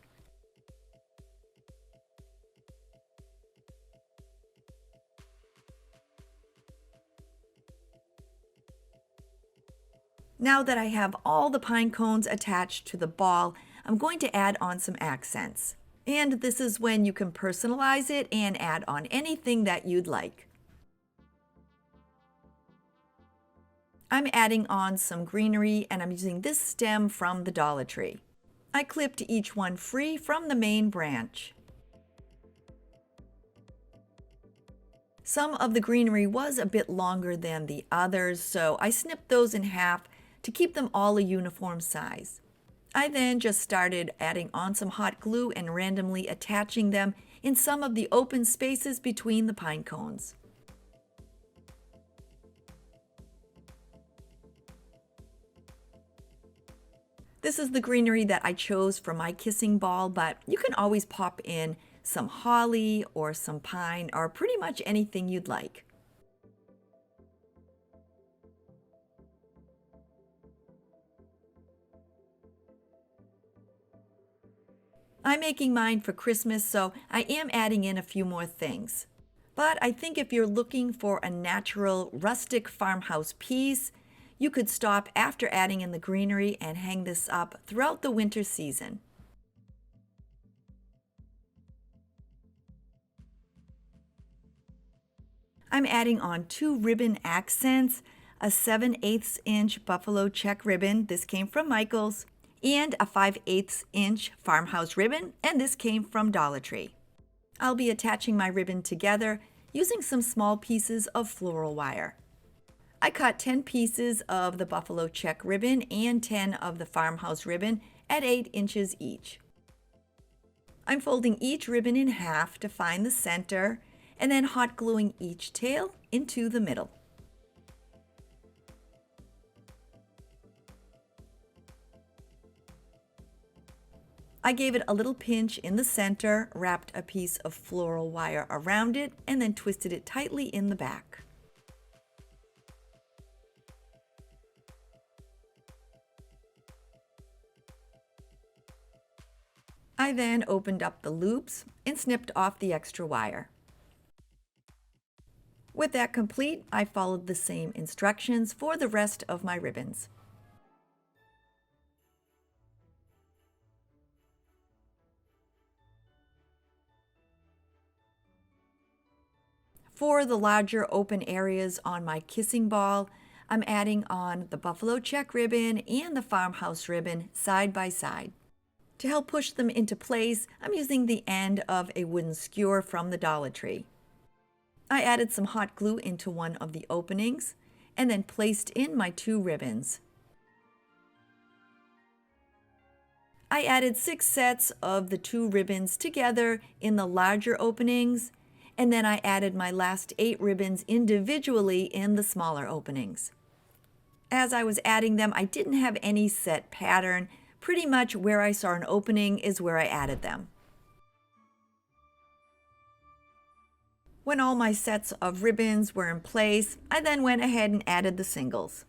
Now that I have all the pine cones attached to the ball, I'm going to add on some accents. And this is when you can personalize it and add on anything that you'd like. I'm adding on some greenery and I'm using this stem from the Dollar Tree. I clipped each one free from the main branch. Some of the greenery was a bit longer than the others, so I snipped those in half to keep them all a uniform size. I then just started adding on some hot glue and randomly attaching them in some of the open spaces between the pine cones. This is the greenery that I chose for my kissing ball, but you can always pop in some holly or some pine or pretty much anything you'd like. I'm making mine for Christmas, so I am adding in a few more things. But I think if you're looking for a natural, rustic farmhouse piece, you could stop after adding in the greenery and hang this up throughout the winter season. I'm adding on 2 ribbon accents, a 7/8 inch buffalo check ribbon, this came from Michael's, and a 5/8 inch farmhouse ribbon, and this came from Dollar Tree. I'll be attaching my ribbon together using some small pieces of floral wire. I cut 10 pieces of the buffalo check ribbon and 10 of the farmhouse ribbon at 8 inches each. I'm folding each ribbon in half to find the center, and then hot gluing each tail into the middle. I gave it a little pinch in the center, wrapped a piece of floral wire around it, and then twisted it tightly in the back. I then opened up the loops and snipped off the extra wire. With that complete, I followed the same instructions for the rest of my ribbons. For the larger open areas on my kissing ball, I'm adding on the buffalo check ribbon and the farmhouse ribbon side by side. To help push them into place, I'm using the end of a wooden skewer from the Dollar Tree. I added some hot glue into one of the openings and then placed in my 2 ribbons. I added 6 sets of the 2 ribbons together in the larger openings, and then I added my last 8 ribbons individually in the smaller openings. As I was adding them, I didn't have any set pattern. Pretty much where I saw an opening is where I added them. When all my sets of ribbons were in place, I then went ahead and added the singles.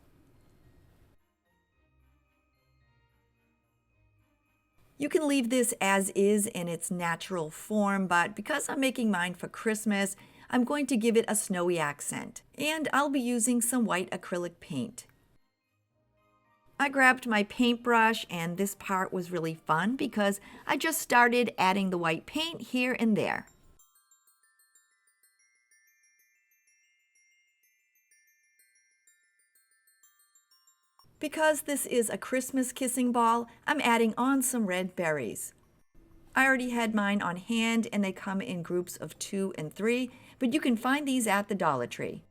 You can leave this as is in its natural form, but because I'm making mine for Christmas, I'm going to give it a snowy accent, and I'll be using some white acrylic paint. I grabbed my paintbrush, and this part was really fun because I just started adding the white paint here and there. Because this is a Christmas kissing ball, I'm adding on some red berries. I already had mine on hand and they come in groups of 2 and 3, but you can find these at the Dollar Tree.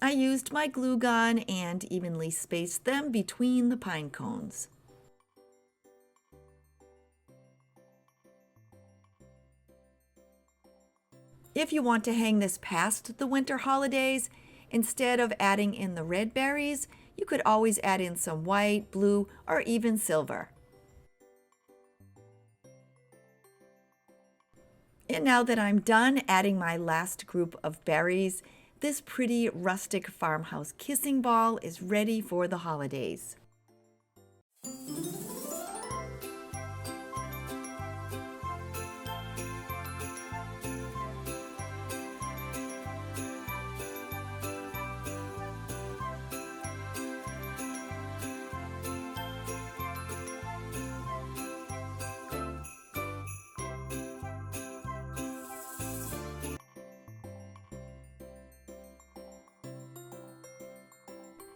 I used my glue gun and evenly spaced them between the pine cones. If you want to hang this past the winter holidays, instead of adding in the red berries, you could always add in some white, blue, or even silver. And now that I'm done adding my last group of berries, this pretty rustic farmhouse kissing ball is ready for the holidays.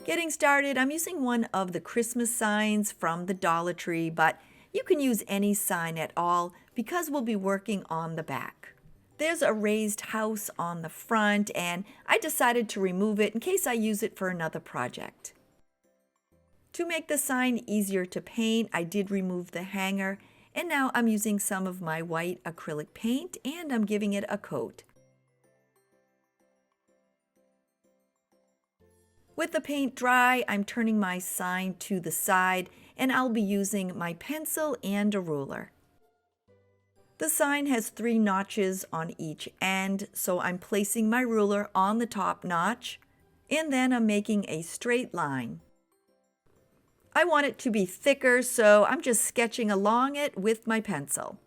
Getting started, I'm using one of the Christmas signs from the Dollar Tree, but you can use any sign at all because we'll be working on the back. There's a raised house on the front, and I decided to remove it in case I use it for another project. To make the sign easier to paint, I did remove the hanger, and now I'm using some of my white acrylic paint and I'm giving it a coat. With the paint dry, I'm turning my sign to the side and I'll be using my pencil and a ruler. The sign has 3 notches on each end, so I'm placing my ruler on the top notch and then I'm making a straight line. I want it to be thicker, so I'm just sketching along it with my pencil.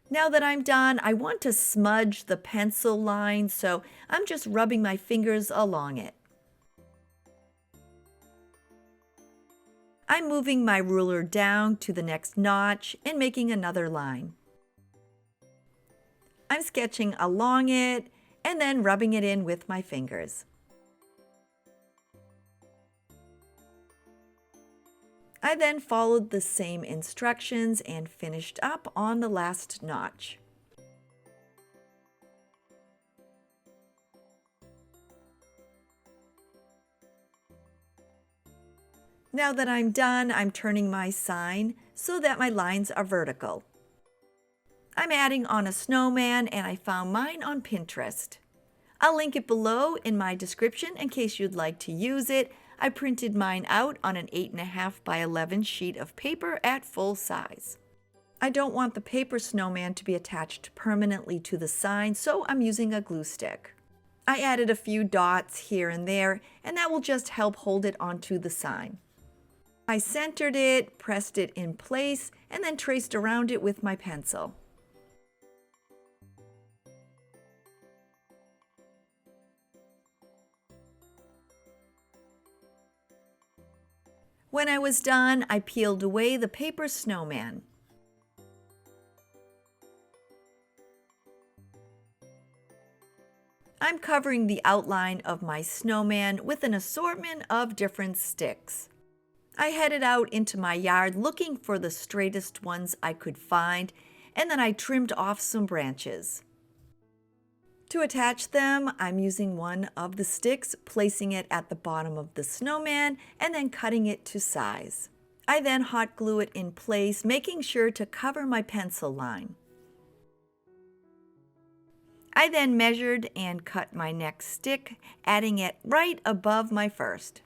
Now that I'm done, I want to smudge the pencil line, so I'm just rubbing my fingers along it. I'm moving my ruler down to the next notch and making another line. I'm sketching along it and then rubbing it in with my fingers. I then followed the same instructions and finished up on the last notch. Now that I'm done, I'm turning my sign so that my lines are vertical. I'm adding on a snowman and I found mine on Pinterest. I'll link it below in my description in case you'd like to use it. I printed mine out on an 8.5 by 11 sheet of paper at full size. I don't want the paper snowman to be attached permanently to the sign, so I'm using a glue stick. I added a few dots here and there, and that will just help hold it onto the sign. I centered it, pressed it in place, and then traced around it with my pencil. When I was done, I peeled away the paper snowman. I'm covering the outline of my snowman with an assortment of different sticks. I headed out into my yard looking for the straightest ones I could find, and then I trimmed off some branches. To attach them, I'm using one of the sticks, placing it at the bottom of the snowman, and then cutting it to size. I then hot glue it in place, making sure to cover my pencil line. I then measured and cut my next stick, adding it right above my first.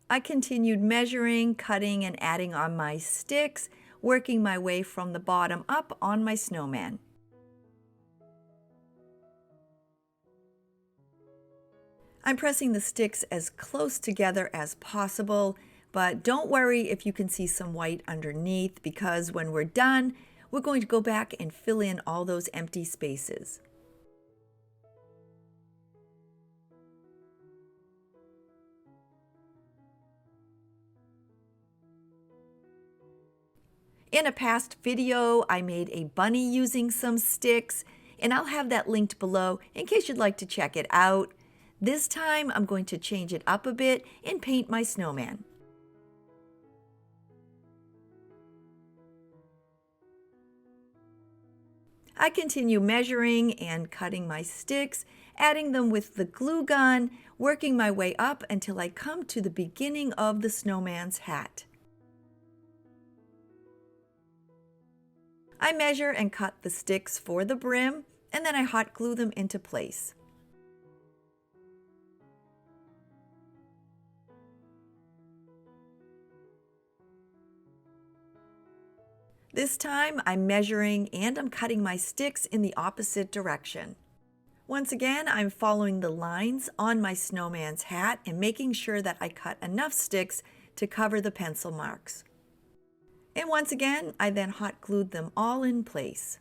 I continued measuring, cutting, and adding on my sticks, working my way from the bottom up on my snowman. I'm pressing the sticks as close together as possible, but don't worry if you can see some white underneath, because when we're done, we're going to go back and fill in all those empty spaces. In a past video, I made a bunny using some sticks, and I'll have that linked below in case you'd like to check it out. This time, I'm going to change it up a bit and paint my snowman. I continue measuring and cutting my sticks, adding them with the glue gun, working my way up until I come to the beginning of the snowman's hat. I measure and cut the sticks for the brim, and then I hot glue them into place. This time I'm measuring and I'm cutting my sticks in the opposite direction. Once again, I'm following the lines on my snowman's hat and making sure that I cut enough sticks to cover the pencil marks. And once again, I then hot glued them all in place.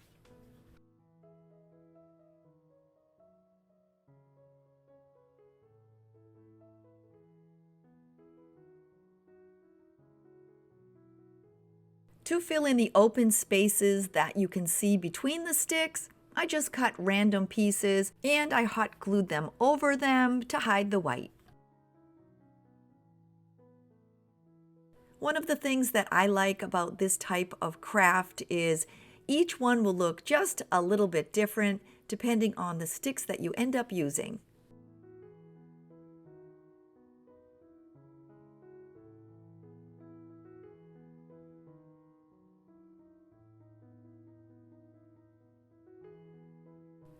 To fill in the open spaces that you can see between the sticks, I just cut random pieces and I hot glued them over them to hide the white. One of the things that I like about this type of craft is each one will look just a little bit different depending on the sticks that you end up using.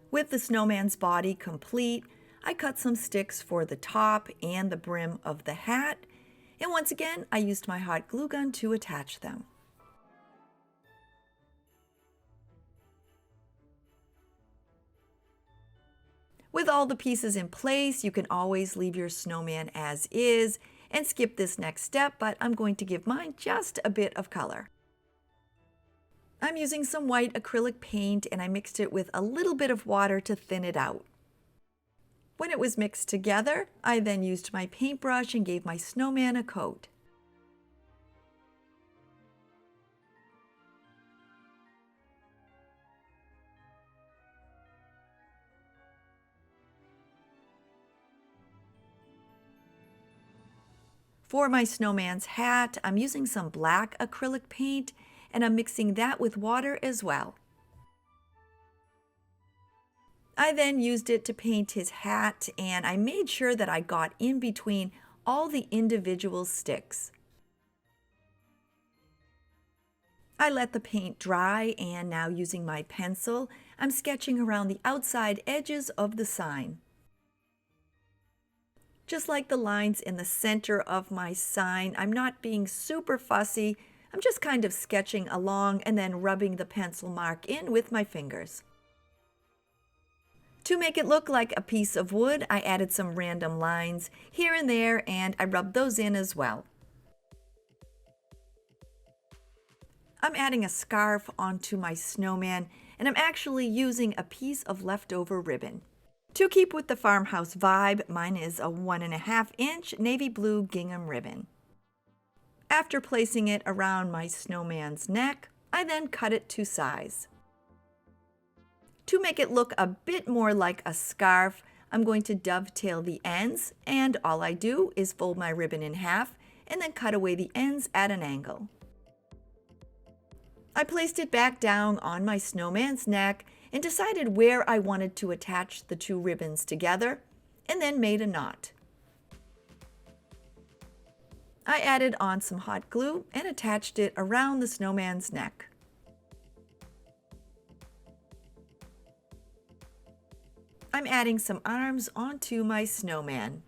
With the snowman's body complete, I cut some sticks for the top and the brim of the hat, and once again, I used my hot glue gun to attach them. With all the pieces in place, you can always leave your snowman as is and skip this next step, but I'm going to give mine just a bit of color. I'm using some white acrylic paint and I mixed it with a little bit of water to thin it out. When it was mixed together, I then used my paintbrush and gave my snowman a coat. For my snowman's hat, I'm using some black acrylic paint and I'm mixing that with water as well. I then used it to paint his hat and I made sure that I got in between all the individual sticks. I let the paint dry, and now using my pencil, I'm sketching around the outside edges of the sign. Just like the lines in the center of my sign, I'm not being super fussy. I'm just kind of sketching along and then rubbing the pencil mark in with my fingers. To make it look like a piece of wood, I added some random lines here and there, and I rubbed those in as well. I'm adding a scarf onto my snowman, and I'm actually using a piece of leftover ribbon. To keep with the farmhouse vibe, mine is a 1.5-inch navy blue gingham ribbon. After placing it around my snowman's neck, I then cut it to size. To make it look a bit more like a scarf, I'm going to dovetail the ends, and all I do is fold my ribbon in half and then cut away the ends at an angle. I placed it back down on my snowman's neck and decided where I wanted to attach the two ribbons together, and then made a knot. I added on some hot glue and attached it around the snowman's neck. I'm adding some arms onto my snowman.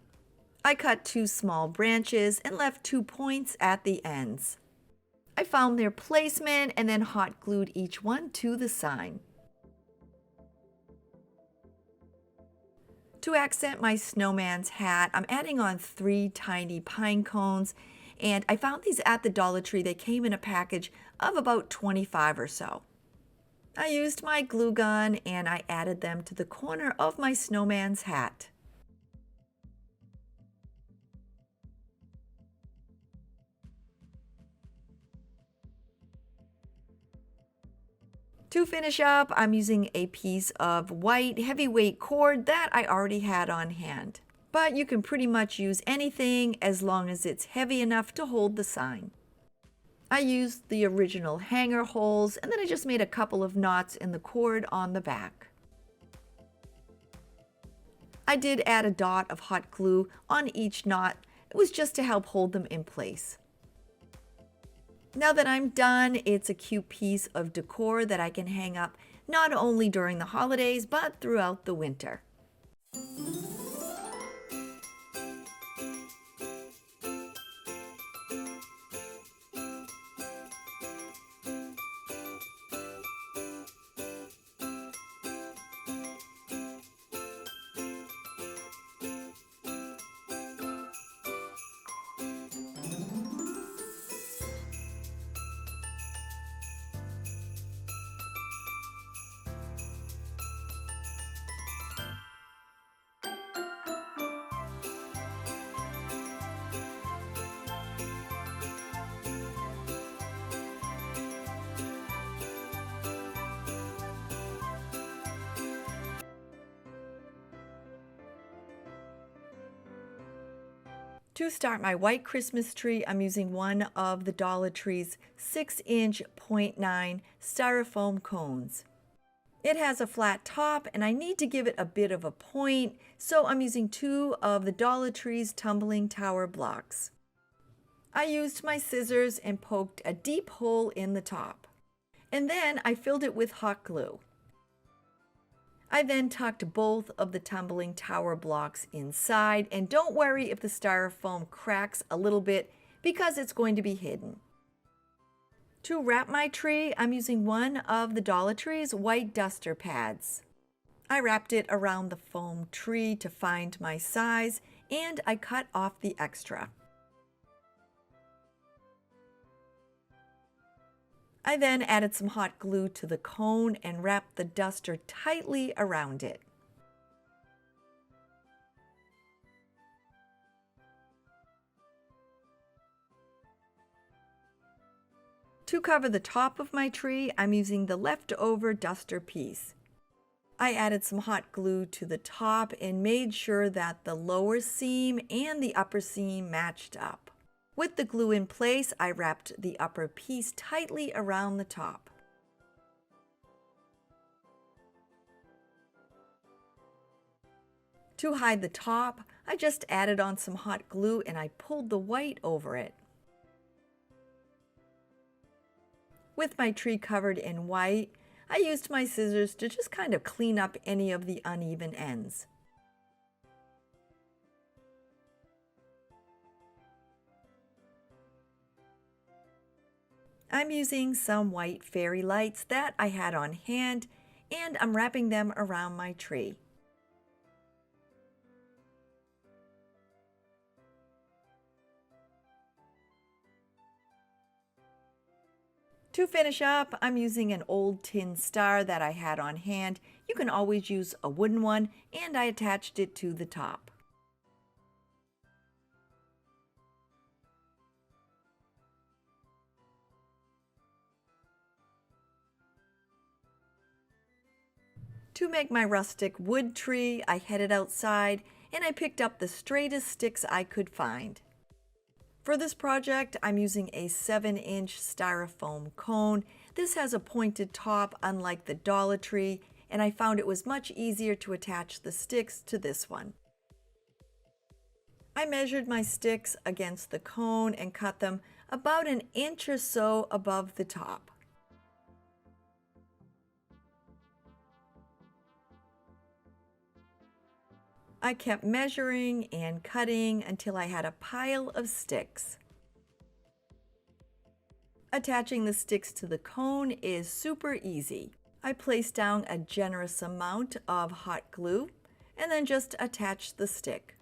I cut 2 small branches and left 2 points at the ends. I found their placement and then hot glued each one to the sign. To accent my snowman's hat, I'm adding on 3 tiny pine cones, and I found these at the Dollar Tree. They came in a package of about 25 or so. I used my glue gun and I added them to the corner of my snowman's hat. To finish up, I'm using a piece of white heavyweight cord that I already had on hand. But you can pretty much use anything as long as it's heavy enough to hold the sign. I used the original hanger holes, and then I just made a couple of knots in the cord on the back. I did add a dot of hot glue on each knot. It was just to help hold them in place. Now that I'm done, it's a cute piece of decor that I can hang up not only during the holidays, but throughout the winter. To start my white Christmas tree, I'm using one of the Dollar Tree's 6-inch 0.9 styrofoam cones. It has a flat top and I need to give it a bit of a point, so I'm using 2 of the Dollar Tree's tumbling tower blocks. I used my scissors and poked a deep hole in the top. And then I filled it with hot glue. I then tucked both of the tumbling tower blocks inside, and don't worry if the styrofoam cracks a little bit because it's going to be hidden. To wrap my tree, I'm using one of the Dollar Tree's white duster pads. I wrapped it around the foam tree to find my size, and I cut off the extra. I then added some hot glue to the cone and wrapped the duster tightly around it. To cover the top of my tree, I'm using the leftover duster piece. I added some hot glue to the top and made sure that the lower seam and the upper seam matched up. With the glue in place, I wrapped the upper piece tightly around the top. To hide the top, I just added on some hot glue and I pulled the white over it. With my tree covered in white, I used my scissors to just kind of clean up any of the uneven ends. I'm using some white fairy lights that I had on hand, and I'm wrapping them around my tree. To finish up, I'm using an old tin star that I had on hand. You can always use a wooden one, and I attached it to the top. To make my rustic wood tree, I headed outside and I picked up the straightest sticks I could find. For this project, I'm using a 7-inch styrofoam cone. This has a pointed top, unlike the Dollar Tree, and I found it was much easier to attach the sticks to this one. I measured my sticks against the cone and cut them about an inch or so above the top. I kept measuring and cutting until I had a pile of sticks. Attaching the sticks to the cone is super easy. I placed down a generous amount of hot glue and then just attached the stick.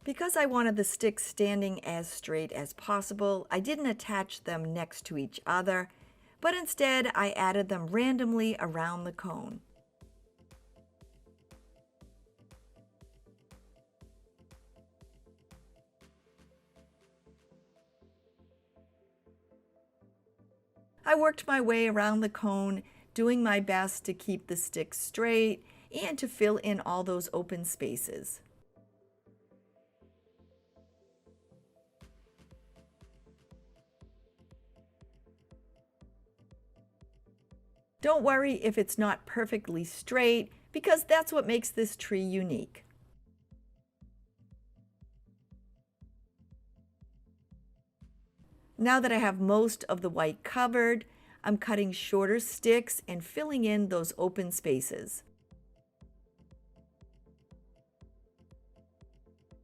Because I wanted the sticks standing as straight as possible, I didn't attach them next to each other, but instead I added them randomly around the cone. I worked my way around the cone, doing my best to keep the sticks straight and to fill in all those open spaces. Don't worry if it's not perfectly straight, because that's what makes this tree unique. Now that I have most of the white covered, I'm cutting shorter sticks and filling in those open spaces.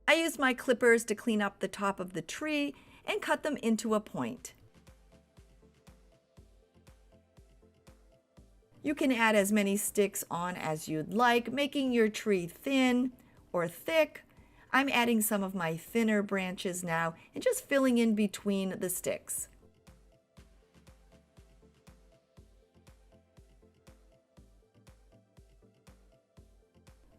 I used my clippers to clean up the top of the tree and cut them into a point. You can add as many sticks on as you'd like, making your tree thin or thick. I'm adding some of my thinner branches now and just filling in between the sticks.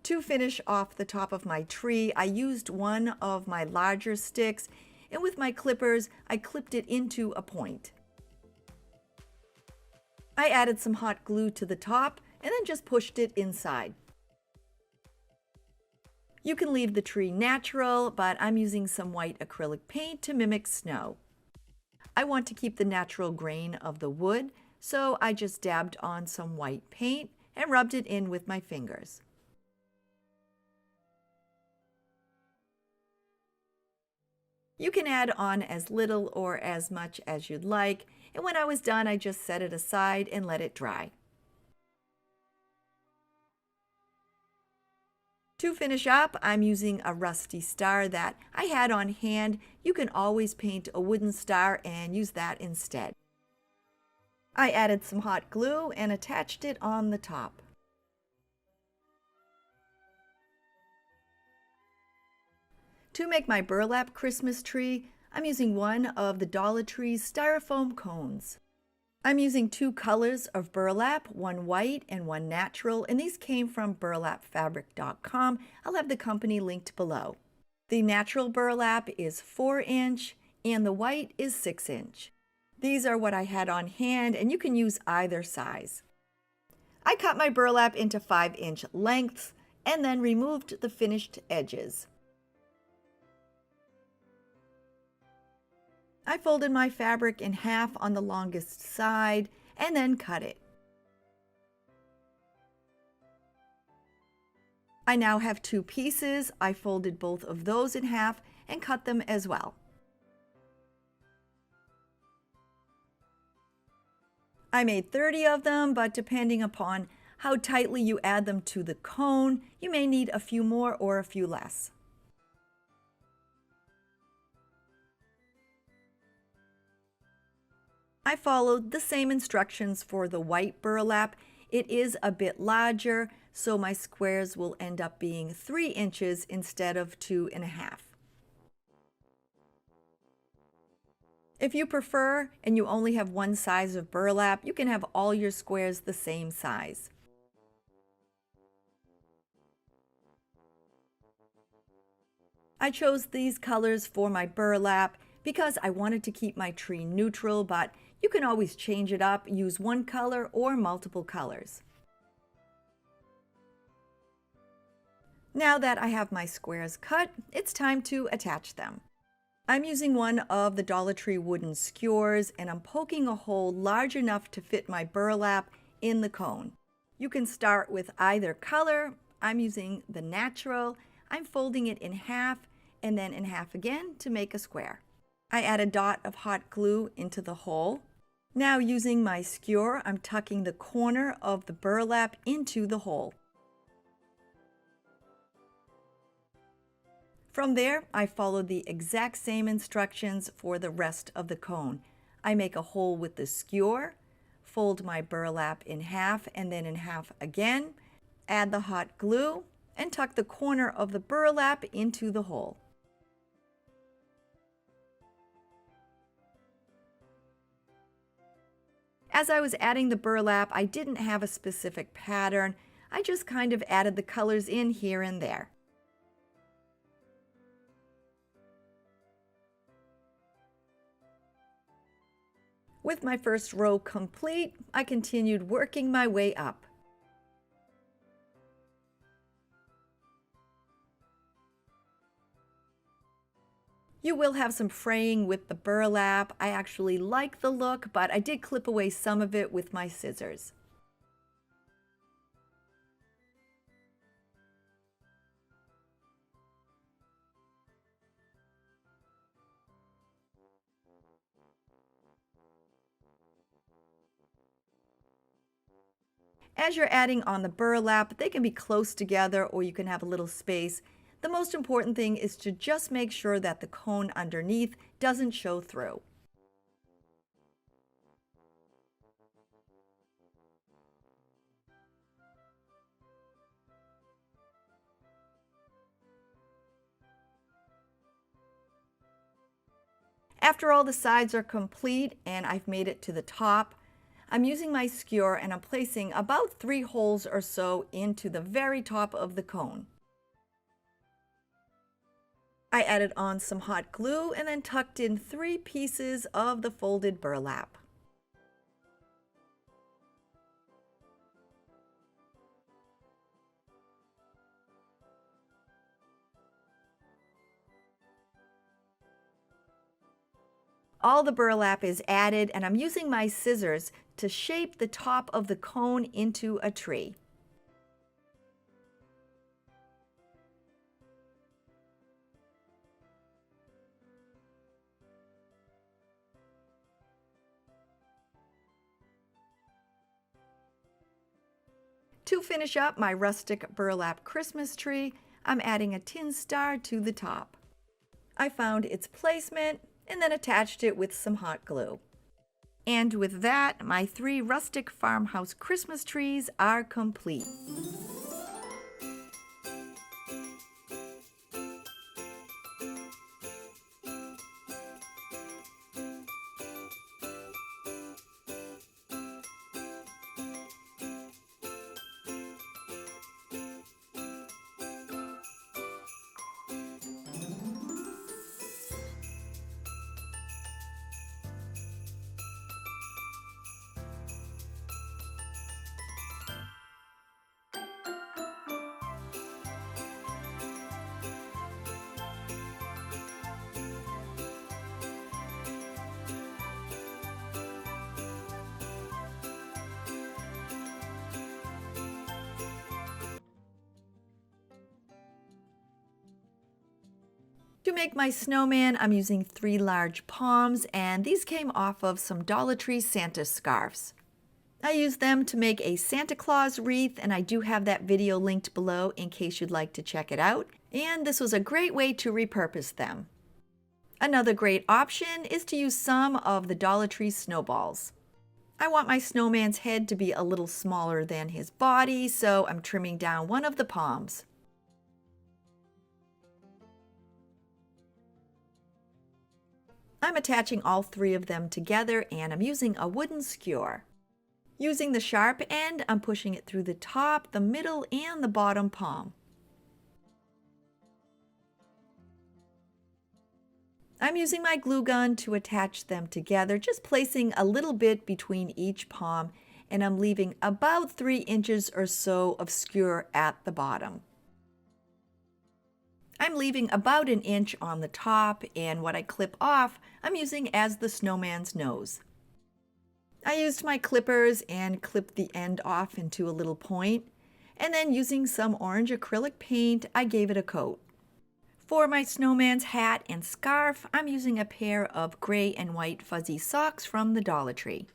To finish off the top of my tree, I used one of my larger sticks, and with my clippers, I clipped it into a point. I added some hot glue to the top and then just pushed it inside. You can leave the tree natural, but I'm using some white acrylic paint to mimic snow. I want to keep the natural grain of the wood, so I just dabbed on some white paint and rubbed it in with my fingers. You can add on as little or as much as you'd like, and when I was done, I just set it aside and let it dry. To finish up, I'm using a rusty star that I had on hand. You can always paint a wooden star and use that instead. I added some hot glue and attached it on the top. To make my burlap Christmas tree, I'm using one of the Dollar Tree's styrofoam cones. I'm using 2 colors of burlap, one white and one natural, and these came from burlapfabric.com. I'll have the company linked below. The natural burlap is 4-inch and the white is 6-inch. These are what I had on hand, and you can use either size. I cut my burlap into 5-inch lengths and then removed the finished edges. I folded my fabric in half on the longest side and then cut it. I now have 2 pieces. I folded both of those in half and cut them as well. I made 30 of them, but depending upon how tightly you add them to the cone, you may need a few more or a few less. I followed the same instructions for the white burlap. It is a bit larger, so my squares will end up being 3 inches instead of 2.5. If you prefer and you only have one size of burlap, you can have all your squares the same size. I chose these colors for my burlap because I wanted to keep my tree neutral, but you can always change it up, use one color or multiple colors. Now that I have my squares cut, it's time to attach them. I'm using one of the Dollar Tree wooden skewers and I'm poking a hole large enough to fit my burlap in the cone. You can start with either color. I'm using the natural. I'm folding it in half and then in half again to make a square. I add a dot of hot glue into the hole. Now using my skewer, I'm tucking the corner of the burlap into the hole. From there, I follow the exact same instructions for the rest of the cone. I make a hole with the skewer, fold my burlap in half and then in half again, add the hot glue, and tuck the corner of the burlap into the hole. As I was adding the burlap, I didn't have a specific pattern. I just kind of added the colors in here and there. With my first row complete, I continued working my way up. You will have some fraying with the burlap. I actually like the look, but I did clip away some of it with my scissors. As you're adding on the burlap, they can be close together or you can have a little space. The most important thing is to just make sure that the cone underneath doesn't show through. After all the sides are complete and I've made it to the top, I'm using my skewer and I'm placing about 3 holes or so into the very top of the cone. I added on some hot glue and then tucked in 3 pieces of the folded burlap. All the burlap is added and I'm using my scissors to shape the top of the cone into a tree. To finish up my rustic burlap Christmas tree, I'm adding a tin star to the top. I found its placement and then attached it with some hot glue. And with that, my 3 rustic farmhouse Christmas trees are complete. To make my snowman, I'm using 3 large palms, and these came off of some Dollar Tree Santa scarves. I used them to make a Santa Claus wreath, and I do have that video linked below in case you'd like to check it out. And this was a great way to repurpose them. Another great option is to use some of the Dollar Tree snowballs. I want my snowman's head to be a little smaller than his body, so I'm trimming down one of the palms. I'm attaching all three of them together, and I'm using a wooden skewer. Using the sharp end, I'm pushing it through the top, the middle, and the bottom palm. I'm using my glue gun to attach them together, just placing a little bit between each palm, and I'm leaving about 3 inches or so of skewer at the bottom. I'm leaving about 1 inch on the top, and what I clip off, I'm using as the snowman's nose. I used my clippers and clipped the end off into a little point, and then using some orange acrylic paint, I gave it a coat. For my snowman's hat and scarf, I'm using a pair of gray and white fuzzy socks from the Dollar Tree.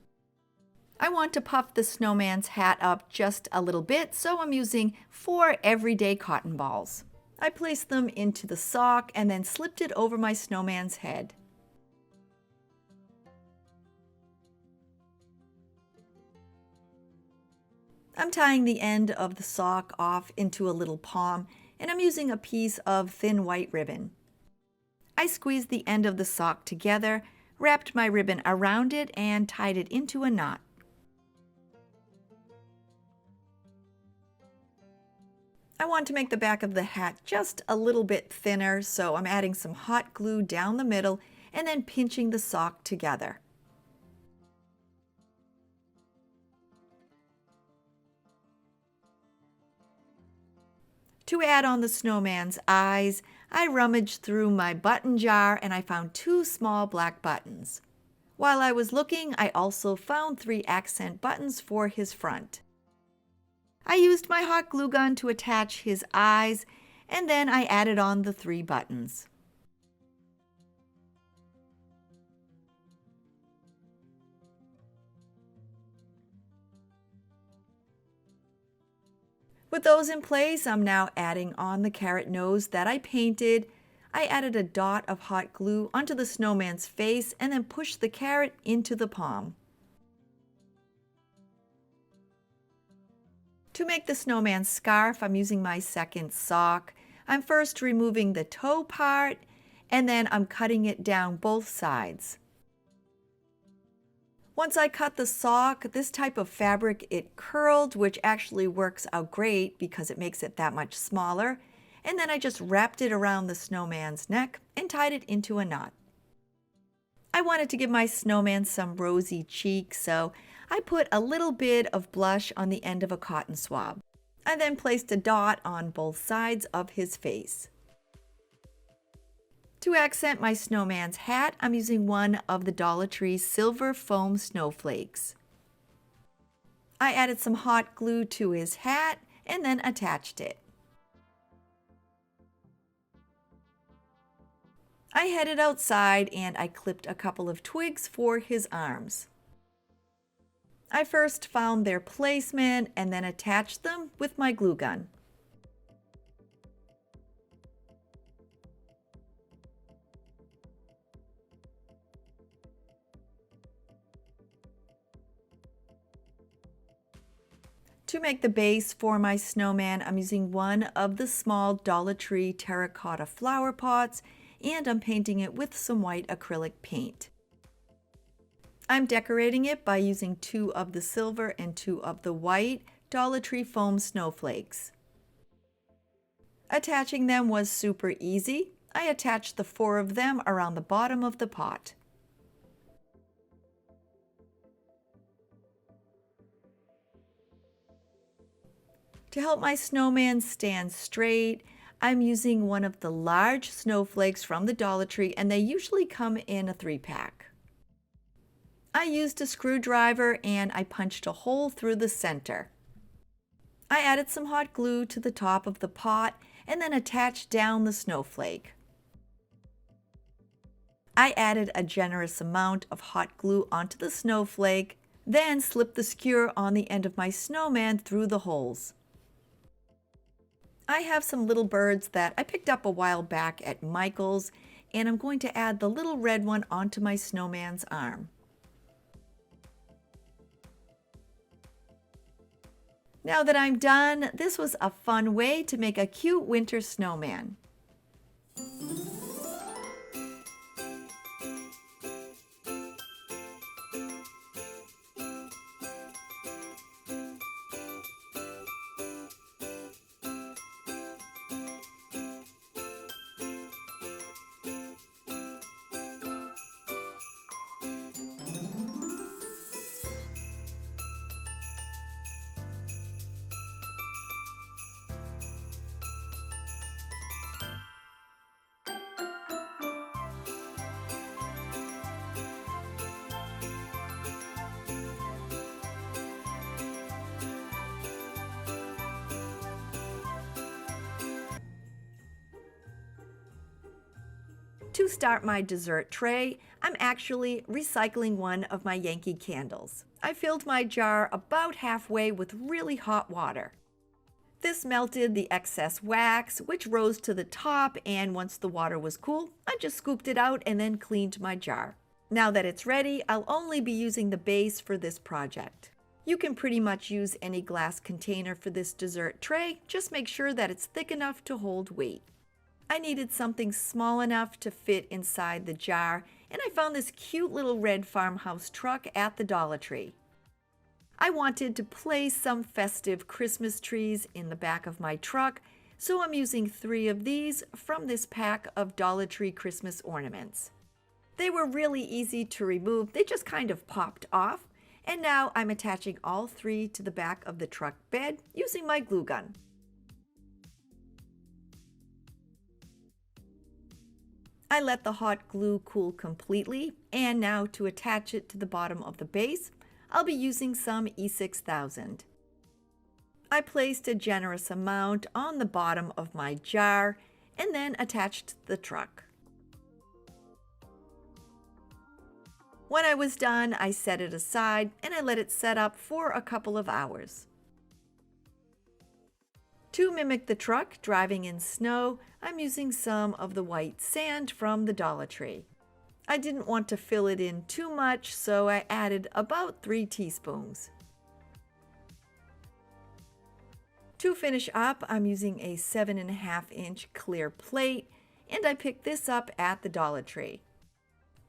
I want to puff the snowman's hat up just a little bit, so I'm using 4 everyday cotton balls. I placed them into the sock and then slipped it over my snowman's head. I'm tying the end of the sock off into a little palm, and I'm using a piece of thin white ribbon. I squeezed the end of the sock together, wrapped my ribbon around it, and tied it into a knot. I want to make the back of the hat just a little bit thinner, so I'm adding some hot glue down the middle and then pinching the sock together. To add on the snowman's eyes, I rummaged through my button jar and I found 2 small black buttons. While I was looking, I also found 3 accent buttons for his front. I used my hot glue gun to attach his eyes, and then I added on the 3 buttons. With those in place, I'm now adding on the carrot nose that I painted. I added a dot of hot glue onto the snowman's face and then pushed the carrot into the palm. To make the snowman's scarf, I'm using my second sock. I'm first removing the toe part, and then I'm cutting it down both sides. Once I cut the sock, this type of fabric, it curled, which actually works out great because it makes it that much smaller. And then I just wrapped it around the snowman's neck and tied it into a knot. I wanted to give my snowman some rosy cheeks, so I put a little bit of blush on the end of a cotton swab. I then placed a dot on both sides of his face. To accent my snowman's hat, I'm using one of the Dollar Tree silver foam snowflakes. I added some hot glue to his hat and then attached it. I headed outside and I clipped a couple of twigs for his arms. I first found their placement and then attached them with my glue gun. To make the base for my snowman, I'm using one of the small Dollar Tree terracotta flower pots, and I'm painting it with some white acrylic paint. I'm decorating it by using 2 of the silver and 2 of the white Dollar Tree foam snowflakes. Attaching them was super easy. I attached the 4 of them around the bottom of the pot. To help my snowman stand straight, I'm using one of the large snowflakes from the Dollar Tree, and they usually come in a 3-pack. I used a screwdriver and I punched a hole through the center. I added some hot glue to the top of the pot and then attached down the snowflake. I added a generous amount of hot glue onto the snowflake, Then slip the skewer on the end of my snowman through the holes. I have some little birds that I picked up a while back at Michael's, and I'm going to add the little red one onto my snowman's arm. Now that I'm done, this was a fun way to make a cute winter snowman. To start my dessert tray, I'm actually recycling one of my Yankee candles. I filled my jar about halfway with really hot water. This melted the excess wax, which rose to the top, and once the water was cool, I just scooped it out and then cleaned my jar. Now that it's ready, I'll only be using the base for this project. You can pretty much use any glass container for this dessert tray, just make sure that it's thick enough to hold weight. I needed something small enough to fit inside the jar, and I found this cute little red farmhouse truck at the Dollar Tree. I wanted to place some festive Christmas trees in the back of my truck, so I'm using 3 of these from this pack of Dollar Tree Christmas ornaments. They were really easy to remove, they just kind of popped off, and now I'm attaching all 3 to the back of the truck bed using my glue gun. I let the hot glue cool completely, and now to attach it to the bottom of the base, I'll be using some E6000. I placed a generous amount on the bottom of my jar and then attached the truck. When I was done, I set it aside and I let it set up for a couple of hours. To mimic the truck driving in snow, I'm using some of the white sand from the Dollar Tree. I didn't want to fill it in too much, so I added about 3 teaspoons. To finish up, I'm using a 7.5-inch clear plate, and I picked this up at the Dollar Tree.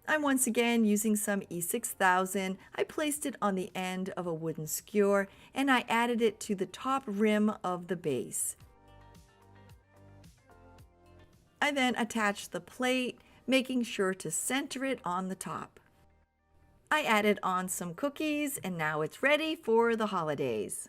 I'm once again using some E6000. I placed it on the end of a wooden skewer and I added it to the top rim of the base. I then attached the plate, making sure to center it on the top. I added on some cookies and now it's ready for the holidays.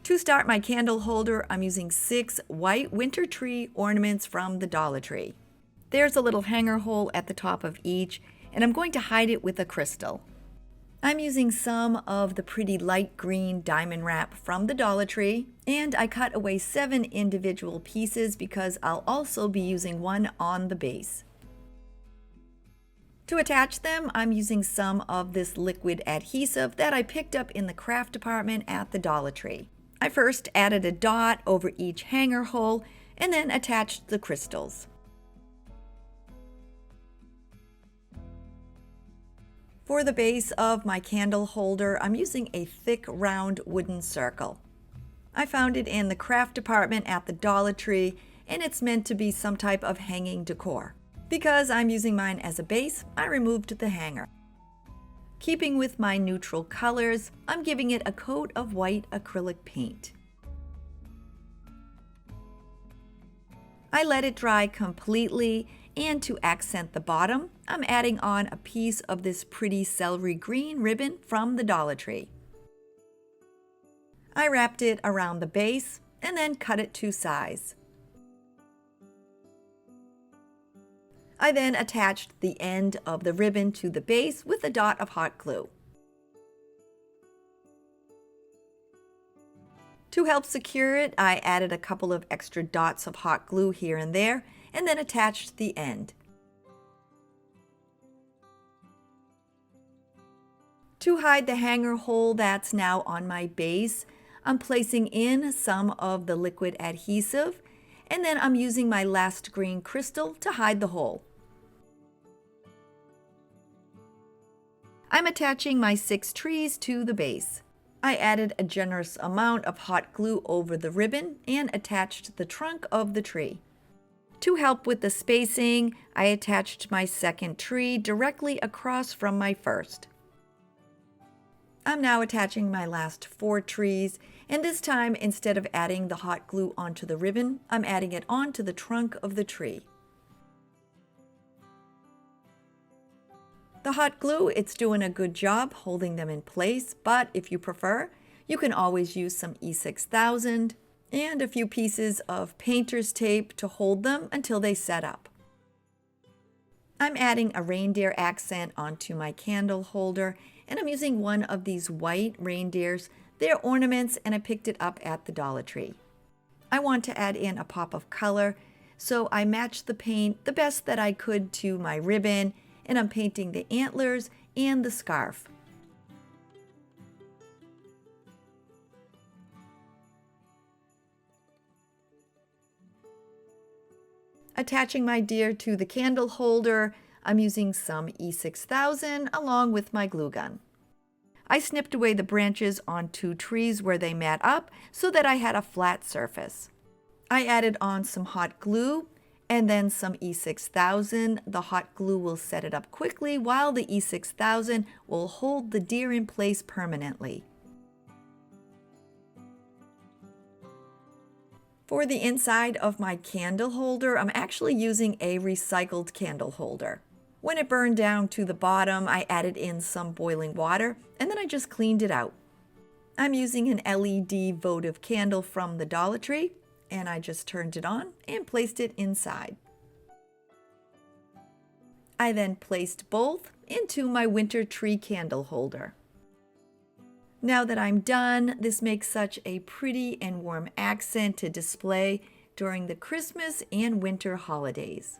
To start my candle holder, I'm using 6 white winter tree ornaments from the Dollar Tree. There's a little hanger hole at the top of each, and I'm going to hide it with a crystal. I'm using some of the pretty light green diamond wrap from the Dollar Tree, and I cut away 7 individual pieces because I'll also be using one on the base. To attach them, I'm using some of this liquid adhesive that I picked up in the craft department at the Dollar Tree. I first added a dot over each hanger hole and then attached the crystals. For the base of my candle holder, I'm using a thick round wooden circle. I found it in the craft department at the Dollar Tree, and it's meant to be some type of hanging decor. Because I'm using mine as a base, I removed the hanger. Keeping with my neutral colors, I'm giving it a coat of white acrylic paint. I let it dry completely, And to accent the bottom, I'm adding on a piece of this pretty celery green ribbon from the Dollar Tree. I wrapped it around the base and then cut it to size. I then attached the end of the ribbon to the base with a dot of hot glue. To help secure it, I added a couple of extra dots of hot glue here and there, and then attached the end. To hide the hanger hole that's now on my base, I'm placing in some of the liquid adhesive, and then I'm using my last green crystal to hide the hole. I'm attaching my 6 trees to the base. I added a generous amount of hot glue over the ribbon and attached the trunk of the tree. To help with the spacing, I attached my second tree directly across from my first. I'm now attaching my last 4 trees, and this time instead of adding the hot glue onto the ribbon, I'm adding it onto the trunk of the tree. The hot glue, it's doing a good job holding them in place, but if you prefer, you can always use some E6000 and a few pieces of painter's tape to hold them until they set up. I'm adding a reindeer accent onto my candle holder, and I'm using one of these white reindeers. They're ornaments, and I picked it up at the Dollar Tree. I want to add in a pop of color, so I matched the paint the best that I could to my ribbon, and I'm painting the antlers and the scarf. Attaching my deer to the candle holder, I'm using some E6000 along with my glue gun. I snipped away the branches on 2 trees where they met up so that I had a flat surface. I added on some hot glue and then some E6000. The hot glue will set it up quickly while the E6000 will hold the deer in place permanently. For the inside of my candle holder, I'm actually using a recycled candle holder. When it burned down to the bottom, I added in some boiling water and then I just cleaned it out. I'm using an LED votive candle from the Dollar Tree, and I just turned it on and placed it inside. I then placed both into my winter tree candle holder. Now that I'm done, this makes such a pretty and warm accent to display during the Christmas and winter holidays.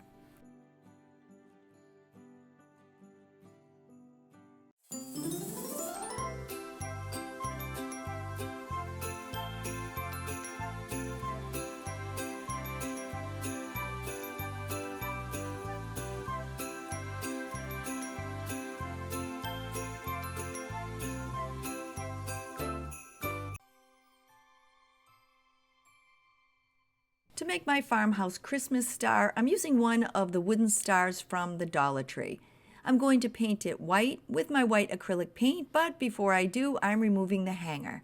To make my farmhouse Christmas star, I'm using one of the wooden stars from the Dollar Tree. I'm going to paint it white with my white acrylic paint, but before I do, I'm removing the hanger.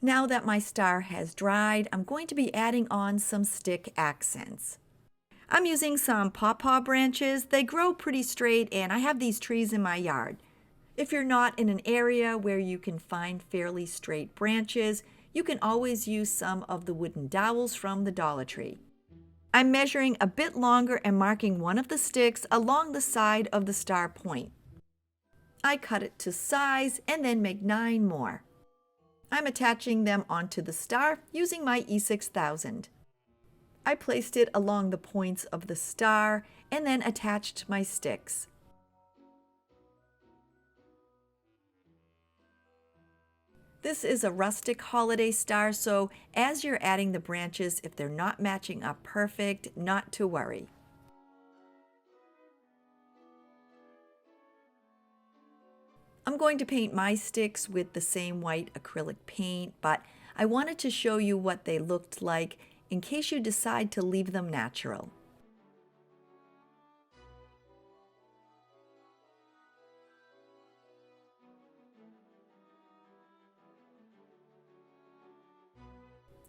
Now that my star has dried, I'm going to be adding on some stick accents. I'm using some pawpaw branches. They grow pretty straight, and I have these trees in my yard. If you're not in an area where you can find fairly straight branches, you can always use some of the wooden dowels from the Dollar Tree. I'm measuring a bit longer and marking one of the sticks along the side of the star point. I cut it to size and then make 9 more. I'm attaching them onto the star using my E6000. I placed it along the points of the star and then attached my sticks. This is a rustic holiday star, so as you're adding the branches, if they're not matching up perfect, not to worry. I'm going to paint my sticks with the same white acrylic paint, but I wanted to show you what they looked like in case you decide to leave them natural.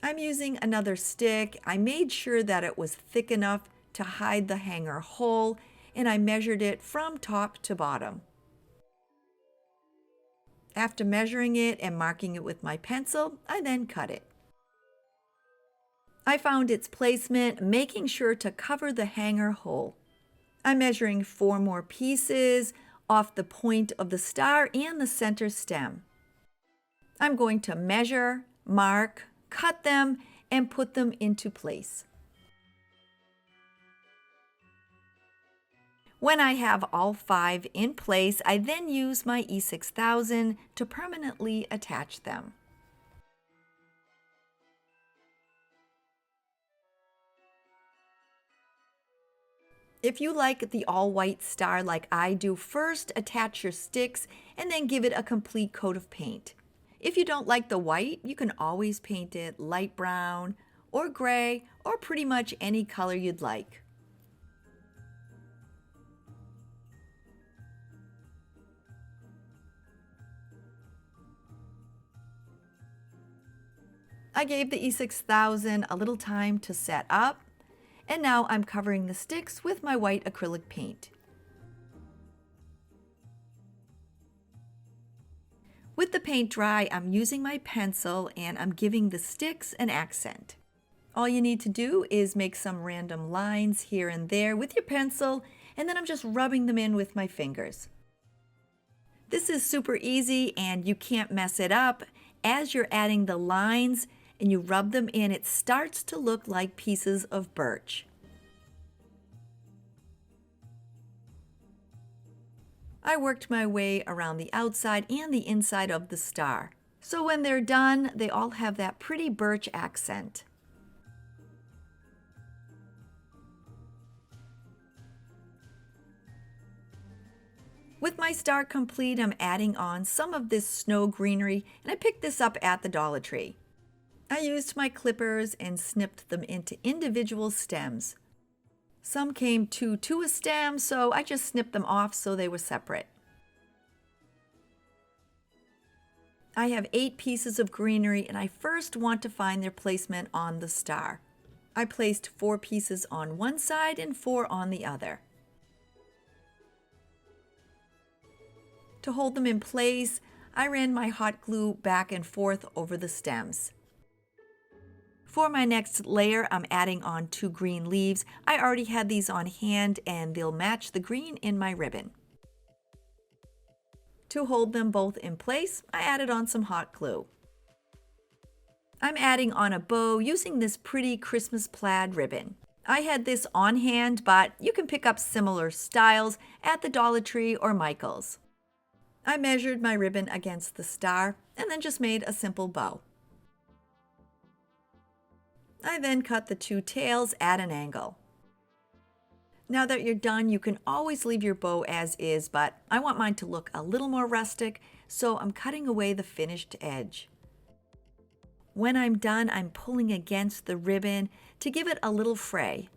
I'm using another stick. I made sure that it was thick enough to hide the hanger hole, and I measured it from top to bottom. After measuring it and marking it with my pencil, I then cut it. I found its placement, making sure to cover the hanger hole. I'm measuring 4 more pieces off the point of the star and the center stem. I'm going to measure, mark, cut them, and put them into place. When I have all 5 in place, I then use my E6000 to permanently attach them. If you like the all-white star like I do, first attach your sticks and then give it a complete coat of paint. If you don't like the white, you can always paint it light brown or gray or pretty much any color you'd like. I gave the E6000 a little time to set up, and now I'm covering the sticks with my white acrylic paint. With the paint dry, I'm using my pencil and I'm giving the sticks an accent. All you need to do is make some random lines here and there with your pencil, and then I'm just rubbing them in with my fingers. This is super easy and you can't mess it up. As you're adding the lines and you rub them in, it starts to look like pieces of birch. I worked my way around the outside and the inside of the star. So when they're done, they all have that pretty birch accent. With my star complete, I'm adding on some of this snow greenery, and I picked this up at the Dollar Tree. I used my clippers and snipped them into individual stems. Some came two to a stem, so I just snipped them off so they were separate. I have 8 pieces of greenery, and I first want to find their placement on the star. I placed 4 pieces on one side and 4 on the other. To hold them in place, I ran my hot glue back and forth over the stems. For my next layer, I'm adding on 2 green leaves. I already had these on hand and they'll match the green in my ribbon. To hold them both in place, I added on some hot glue. I'm adding on a bow using this pretty Christmas plaid ribbon. I had this on hand, but you can pick up similar styles at the Dollar Tree or Michael's. I measured my ribbon against the star and then just made a simple bow. I then cut the 2 tails at an angle. Now that you're done, you can always leave your bow as is, but I want mine to look a little more rustic, so I'm cutting away the finished edge. When I'm done, I'm pulling against the ribbon to give it a little fray.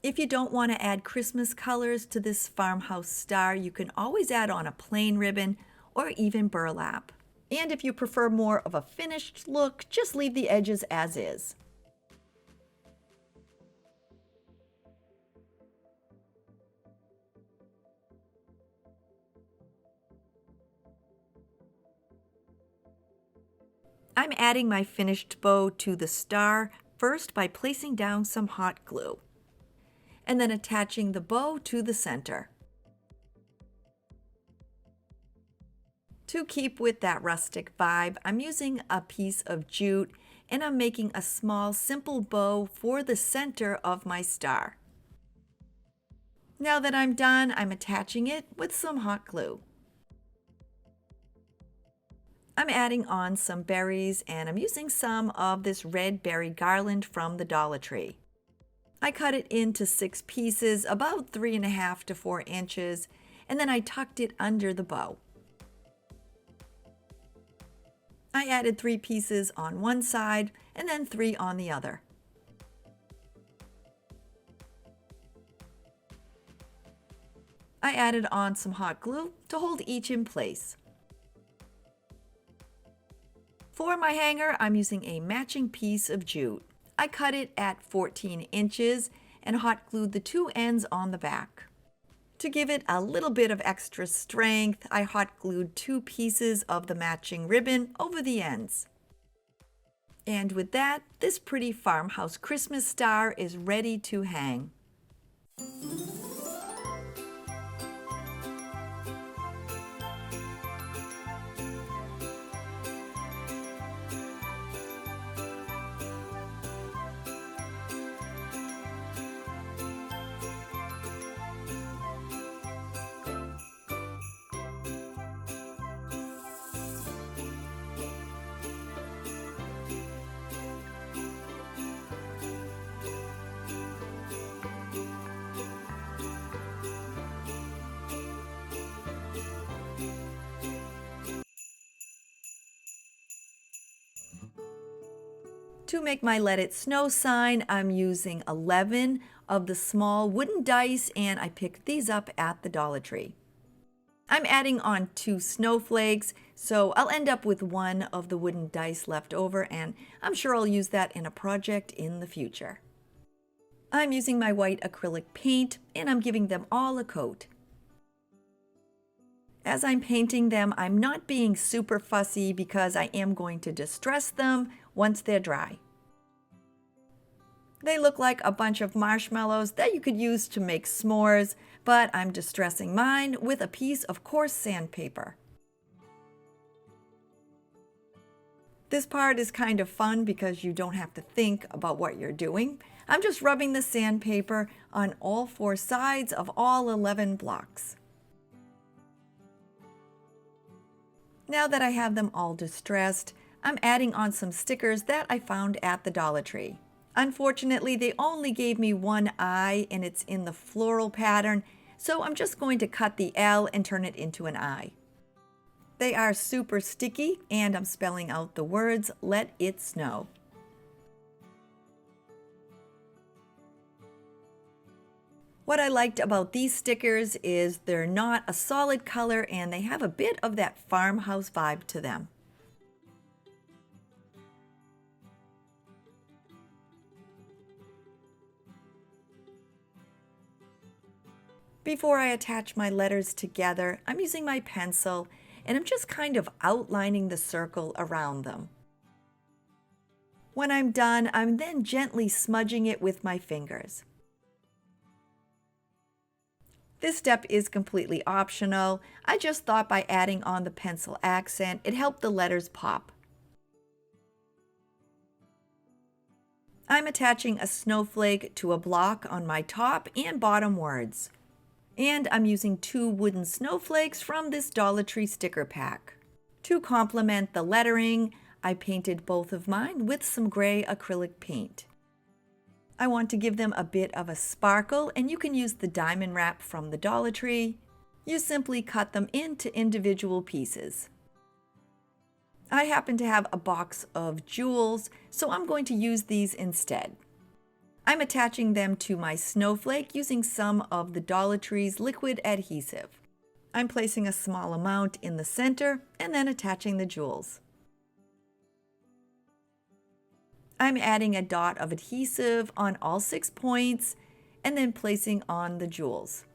If you don't want to add Christmas colors to this farmhouse star, you can always add on a plain ribbon or even burlap. And if you prefer more of a finished look, just leave the edges as is. I'm adding my finished bow to the star first by placing down some hot glue, and then attaching the bow to the center. To keep with that rustic vibe, I'm using a piece of jute and I'm making a small, simple bow for the center of my star. Now that I'm done, I'm attaching it with some hot glue. I'm adding on some berries and I'm using some of this red berry garland from the Dollar Tree. I cut it into 6 pieces, about 3.5 to 4 inches, and then I tucked it under the bow. I added 3 pieces on one side and then 3 on the other. I added on some hot glue to hold each in place. For my hanger, I'm using a matching piece of jute. I cut it at 14 inches and hot glued the two ends on the back. To give it a little bit of extra strength, I hot glued two pieces of the matching ribbon over the ends. And with that, this pretty farmhouse Christmas star is ready to hang. To make my Let It Snow sign, I'm using 11 of the small wooden dice, and I picked these up at the Dollar Tree. I'm adding on 2 snowflakes, so I'll end up with one of the wooden dice left over, and I'm sure I'll use that in a project in the future. I'm using my white acrylic paint, and I'm giving them all a coat. As I'm painting them, I'm not being super fussy because I am going to distress them once they're dry. They look like a bunch of marshmallows that you could use to make s'mores, but I'm distressing mine with a piece of coarse sandpaper. This part is kind of fun because you don't have to think about what you're doing. I'm just rubbing the sandpaper on all 4 sides of all 11 blocks. Now that I have them all distressed, I'm adding on some stickers that I found at the Dollar Tree. Unfortunately, they only gave me one eye and it's in the floral pattern, so I'm just going to cut the L and turn it into an eye. They are super sticky, and I'm spelling out the words, "Let it snow." What I liked about these stickers is they're not a solid color and they have a bit of that farmhouse vibe to them. Before I attach my letters together, I'm using my pencil and I'm just kind of outlining the circle around them. When I'm done, I'm then gently smudging it with my fingers. This step is completely optional. I just thought by adding on the pencil accent, it helped the letters pop. I'm attaching a snowflake to a block on my top and bottom words. And I'm using 2 wooden snowflakes from this Dollar Tree sticker pack. To complement the lettering, I painted both of mine with some gray acrylic paint. I want to give them a bit of a sparkle, and you can use the diamond wrap from the Dollar Tree. You simply cut them into individual pieces. I happen to have a box of jewels, so I'm going to use these instead. I'm attaching them to my snowflake using some of the Dollar Tree's liquid adhesive. I'm placing a small amount in the center and then attaching the jewels. I'm adding a dot of adhesive on all 6 points and then placing on the jewels.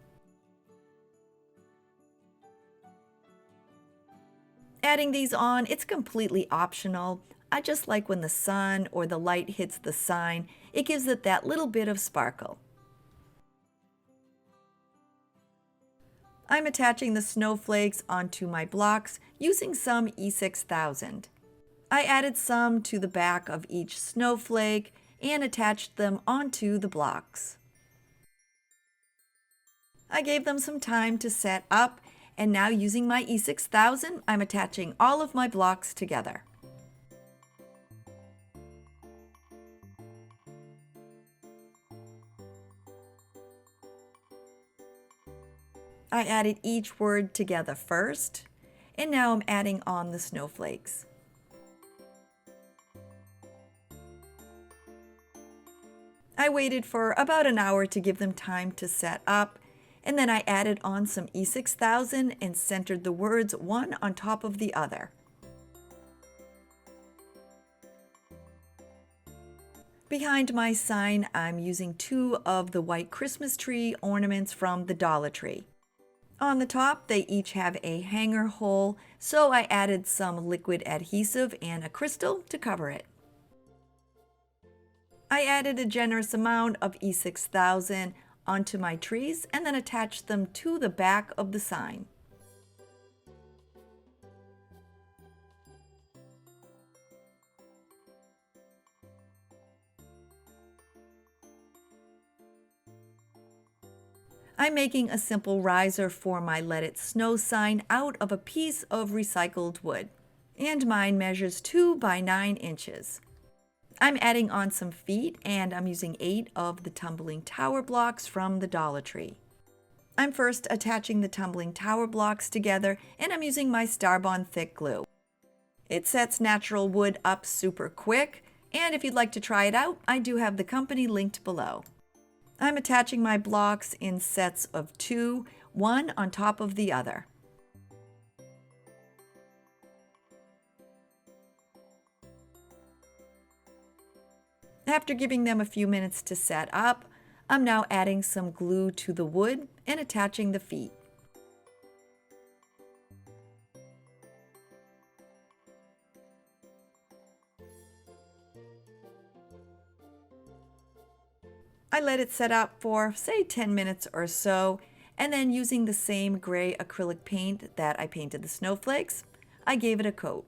Adding these on, it's completely optional. I just like when the sun or the light hits the sign, it gives it that little bit of sparkle. I'm attaching the snowflakes onto my blocks using some E6000. I added some to the back of each snowflake and attached them onto the blocks. I gave them some time to set up, and now using my E6000, I'm attaching all of my blocks together. I added each word together first, and now I'm adding on the snowflakes. I waited for about an hour to give them time to set up, and then I added on some E6000 and centered the words one on top of the other. Behind my sign, I'm using 2 of the white Christmas tree ornaments from the Dollar Tree. On the top, they each have a hanger hole, so I added some liquid adhesive and a crystal to cover it. I added a generous amount of E6000 onto my trees and then attached them to the back of the sign. I'm making a simple riser for my Let It Snow sign out of a piece of recycled wood, and mine measures 2 by 9 inches. I'm adding on some feet, and I'm using 8 of the tumbling tower blocks from the Dollar Tree. I'm first attaching the tumbling tower blocks together, and I'm using my Starbond thick glue. It sets natural wood up super quick, and if you'd like to try it out, I do have the company linked below. I'm attaching my blocks in sets of 2, one on top of the other. After giving them a few minutes to set up, I'm now adding some glue to the wood and attaching the feet. I let it set up for, say, 10 minutes or so, and then using the same gray acrylic paint that I painted the snowflakes, I gave it a coat.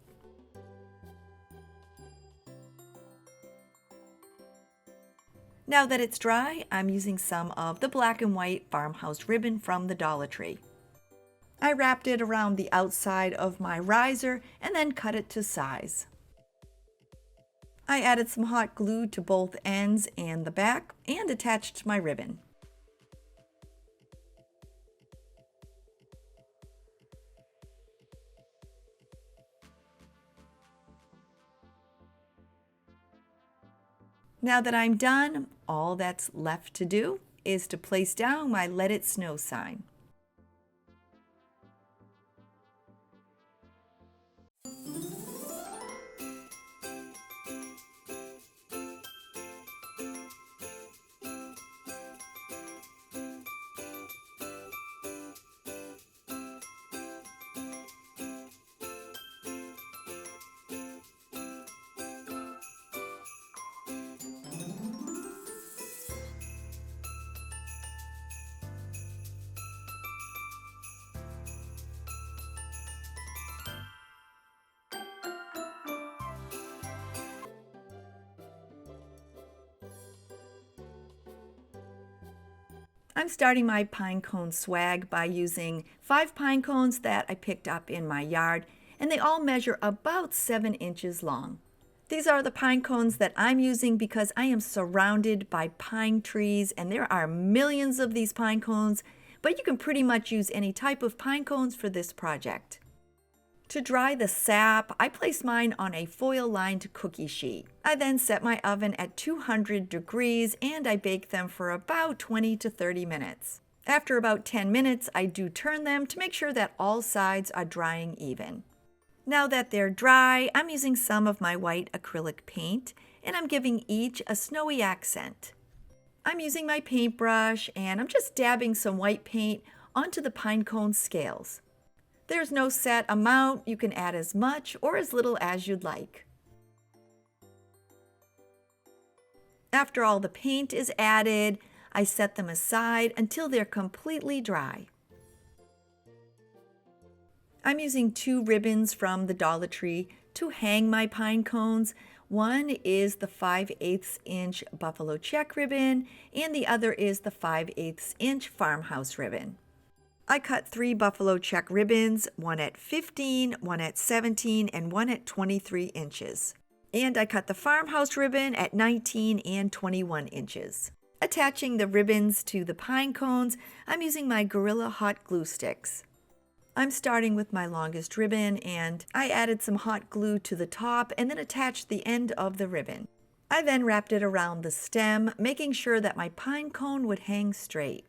Now that it's dry, I'm using some of the black and white farmhouse ribbon from the Dollar Tree. I wrapped it around the outside of my riser and then cut it to size. I added some hot glue to both ends and the back and attached my ribbon. Now that I'm done, all that's left to do is to place down my Let It Snow sign. I'm starting my pine cone swag by using 5 pine cones that I picked up in my yard, and they all measure about 7 inches long. These are the pine cones that I'm using because I am surrounded by pine trees, and there are millions of these pine cones, but you can pretty much use any type of pine cones for this project. To dry the sap, I place mine on a foil-lined cookie sheet. I then set my oven at 200 degrees and I bake them for about 20 to 30 minutes. After about 10 minutes, I do turn them to make sure that all sides are drying even. Now that they're dry, I'm using some of my white acrylic paint and I'm giving each a snowy accent. I'm using my paintbrush and I'm just dabbing some white paint onto the pine cone scales. There's no set amount, you can add as much or as little as you'd like. After all the paint is added, I set them aside until they're completely dry. I'm using 2 ribbons from the Dollar Tree to hang my pine cones. One is the 5/8 inch buffalo check ribbon and the other is the 5/8 inch farmhouse ribbon. I cut 3 buffalo check ribbons, one at 15, one at 17, and one at 23 inches. And I cut the farmhouse ribbon at 19 and 21 inches. Attaching the ribbons to the pine cones, I'm using my Gorilla hot glue sticks. I'm starting with my longest ribbon and I added some hot glue to the top and then attached the end of the ribbon. I then wrapped it around the stem, making sure that my pine cone would hang straight.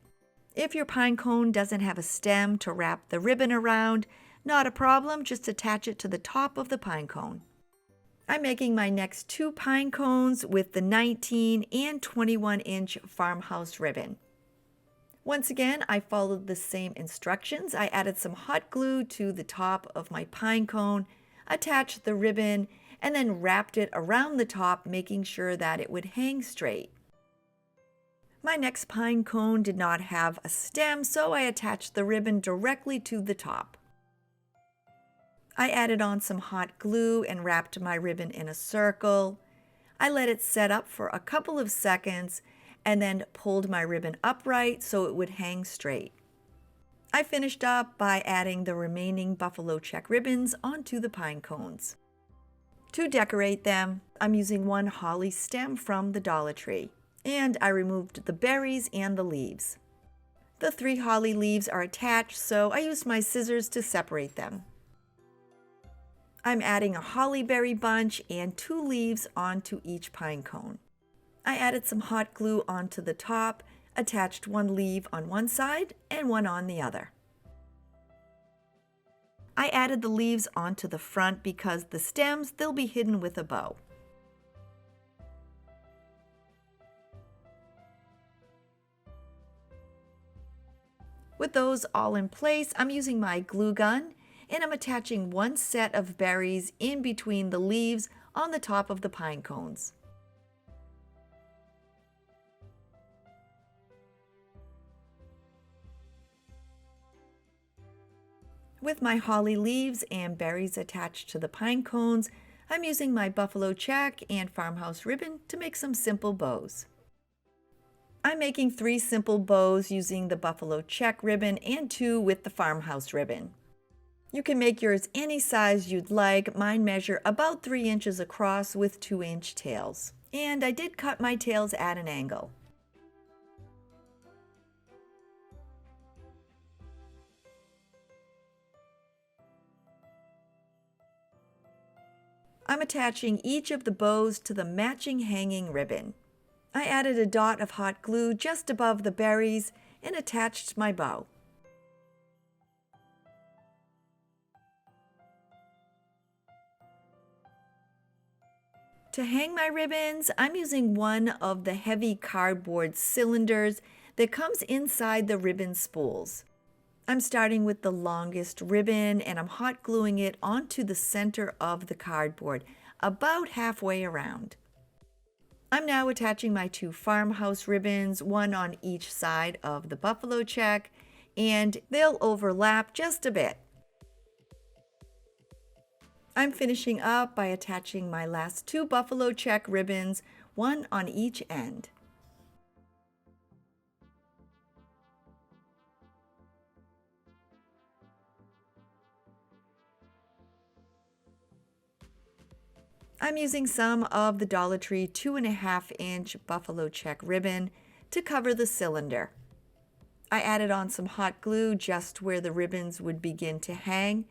If your pine cone doesn't have a stem to wrap the ribbon around, not a problem, just attach it to the top of the pine cone. I'm making my next 2 pine cones with the 19 and 21-inch farmhouse ribbon. Once again, I followed the same instructions. I added some hot glue to the top of my pine cone, attached the ribbon, and then wrapped it around the top, making sure that it would hang straight. My next pine cone did not have a stem, so I attached the ribbon directly to the top. I added on some hot glue and wrapped my ribbon in a circle. I let it set up for a couple of seconds and then pulled my ribbon upright so it would hang straight. I finished up by adding the remaining buffalo check ribbons onto the pine cones. To decorate them, I'm using one holly stem from the Dollar Tree, and I removed the berries and the leaves. The 3 holly leaves are attached, so I used my scissors to separate them. I'm adding a holly berry bunch and 2 leaves onto each pine cone. I added some hot glue onto the top, attached 1 leaf on one side and 1 on the other. I added the leaves onto the front because the stems, they'll be hidden with a bow. With those all in place, I'm using my glue gun and I'm attaching 1 set of berries in between the leaves on the top of the pine cones. With my holly leaves and berries attached to the pine cones, I'm using my buffalo check and farmhouse ribbon to make some simple bows. I'm making 3 simple bows using the buffalo check ribbon and 2 with the farmhouse ribbon. You can make yours any size you'd like. Mine measure about 3 inches across with 2-inch tails. And I did cut my tails at an angle. I'm attaching each of the bows to the matching hanging ribbon. I added a dot of hot glue just above the berries and attached my bow. To hang my ribbons, I'm using one of the heavy cardboard cylinders that comes inside the ribbon spools. I'm starting with the longest ribbon and I'm hot gluing it onto the center of the cardboard, about halfway around. I'm now attaching my 2 farmhouse ribbons, one on each side of the buffalo check, and they'll overlap just a bit. I'm finishing up by attaching my last 2 buffalo check ribbons, one on each end. I'm using some of the Dollar Tree 2.5-inch buffalo check ribbon to cover the cylinder. I added on some hot glue just where the ribbons would begin to hang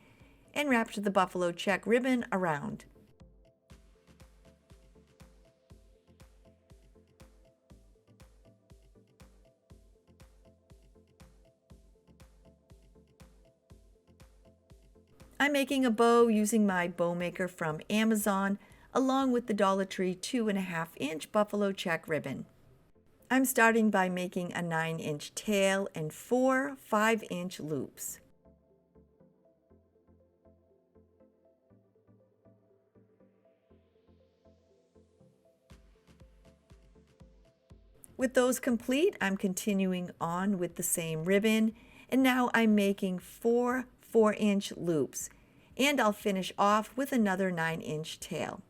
and wrapped the buffalo check ribbon around. I'm making a bow using my bow maker from Amazon along with the Dollar Tree 2.5-inch buffalo check ribbon. I'm starting by making a 9-inch tail and 4 5-inch loops. With those complete, I'm continuing on with the same ribbon, and now I'm making 4 4-inch loops, and I'll finish off with another 9-inch tail.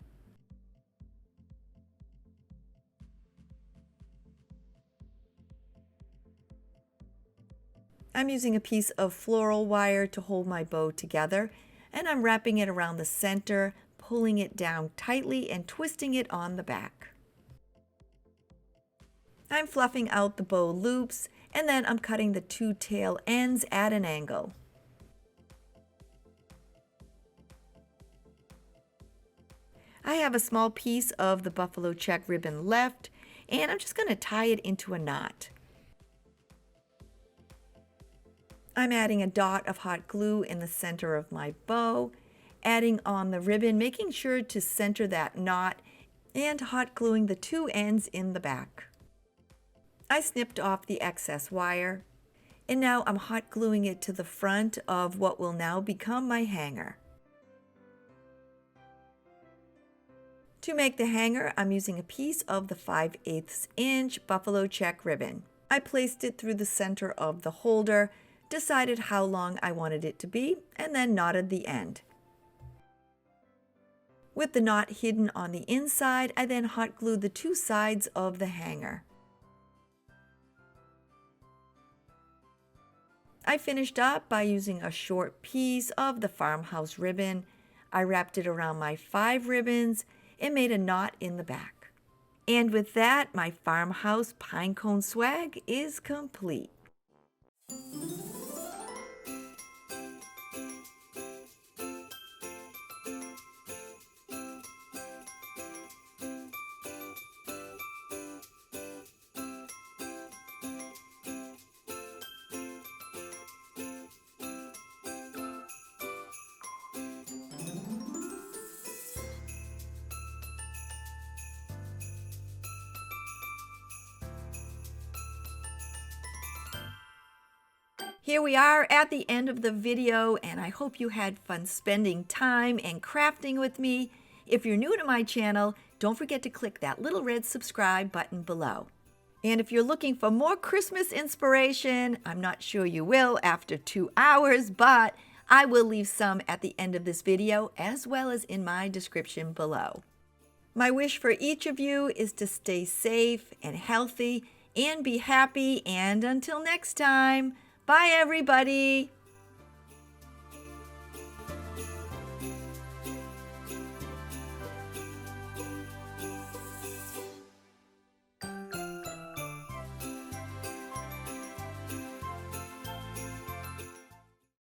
I'm using a piece of floral wire to hold my bow together, and I'm wrapping it around the center, pulling it down tightly and twisting it on the back. I'm fluffing out the bow loops, and then I'm cutting the 2 tail ends at an angle. I have a small piece of the buffalo check ribbon left, and I'm just going to tie it into a knot. I'm adding a dot of hot glue in the center of my bow, adding on the ribbon, making sure to center that knot, and hot gluing the two ends in the back. I snipped off the excess wire, and now I'm hot gluing it to the front of what will now become my hanger. To make the hanger, I'm using a piece of the 5/8 inch buffalo check ribbon. I placed it through the center of the holder, decided how long I wanted it to be, and then knotted the end. With the knot hidden on the inside, I then hot glued the two sides of the hanger. I finished up by using a short piece of the farmhouse ribbon. I wrapped it around my 5 ribbons and made a knot in the back. And with that, my farmhouse pinecone swag is complete. Here we are at the end of the video, and I hope you had fun spending time and crafting with me. If you're new to my channel, don't forget to click that little red subscribe button below. And if you're looking for more Christmas inspiration, I'm not sure you will after 2 hours, but I will leave some at the end of this video as well as in my description below. My wish for each of you is to stay safe and healthy and be happy, and until next time, bye everybody!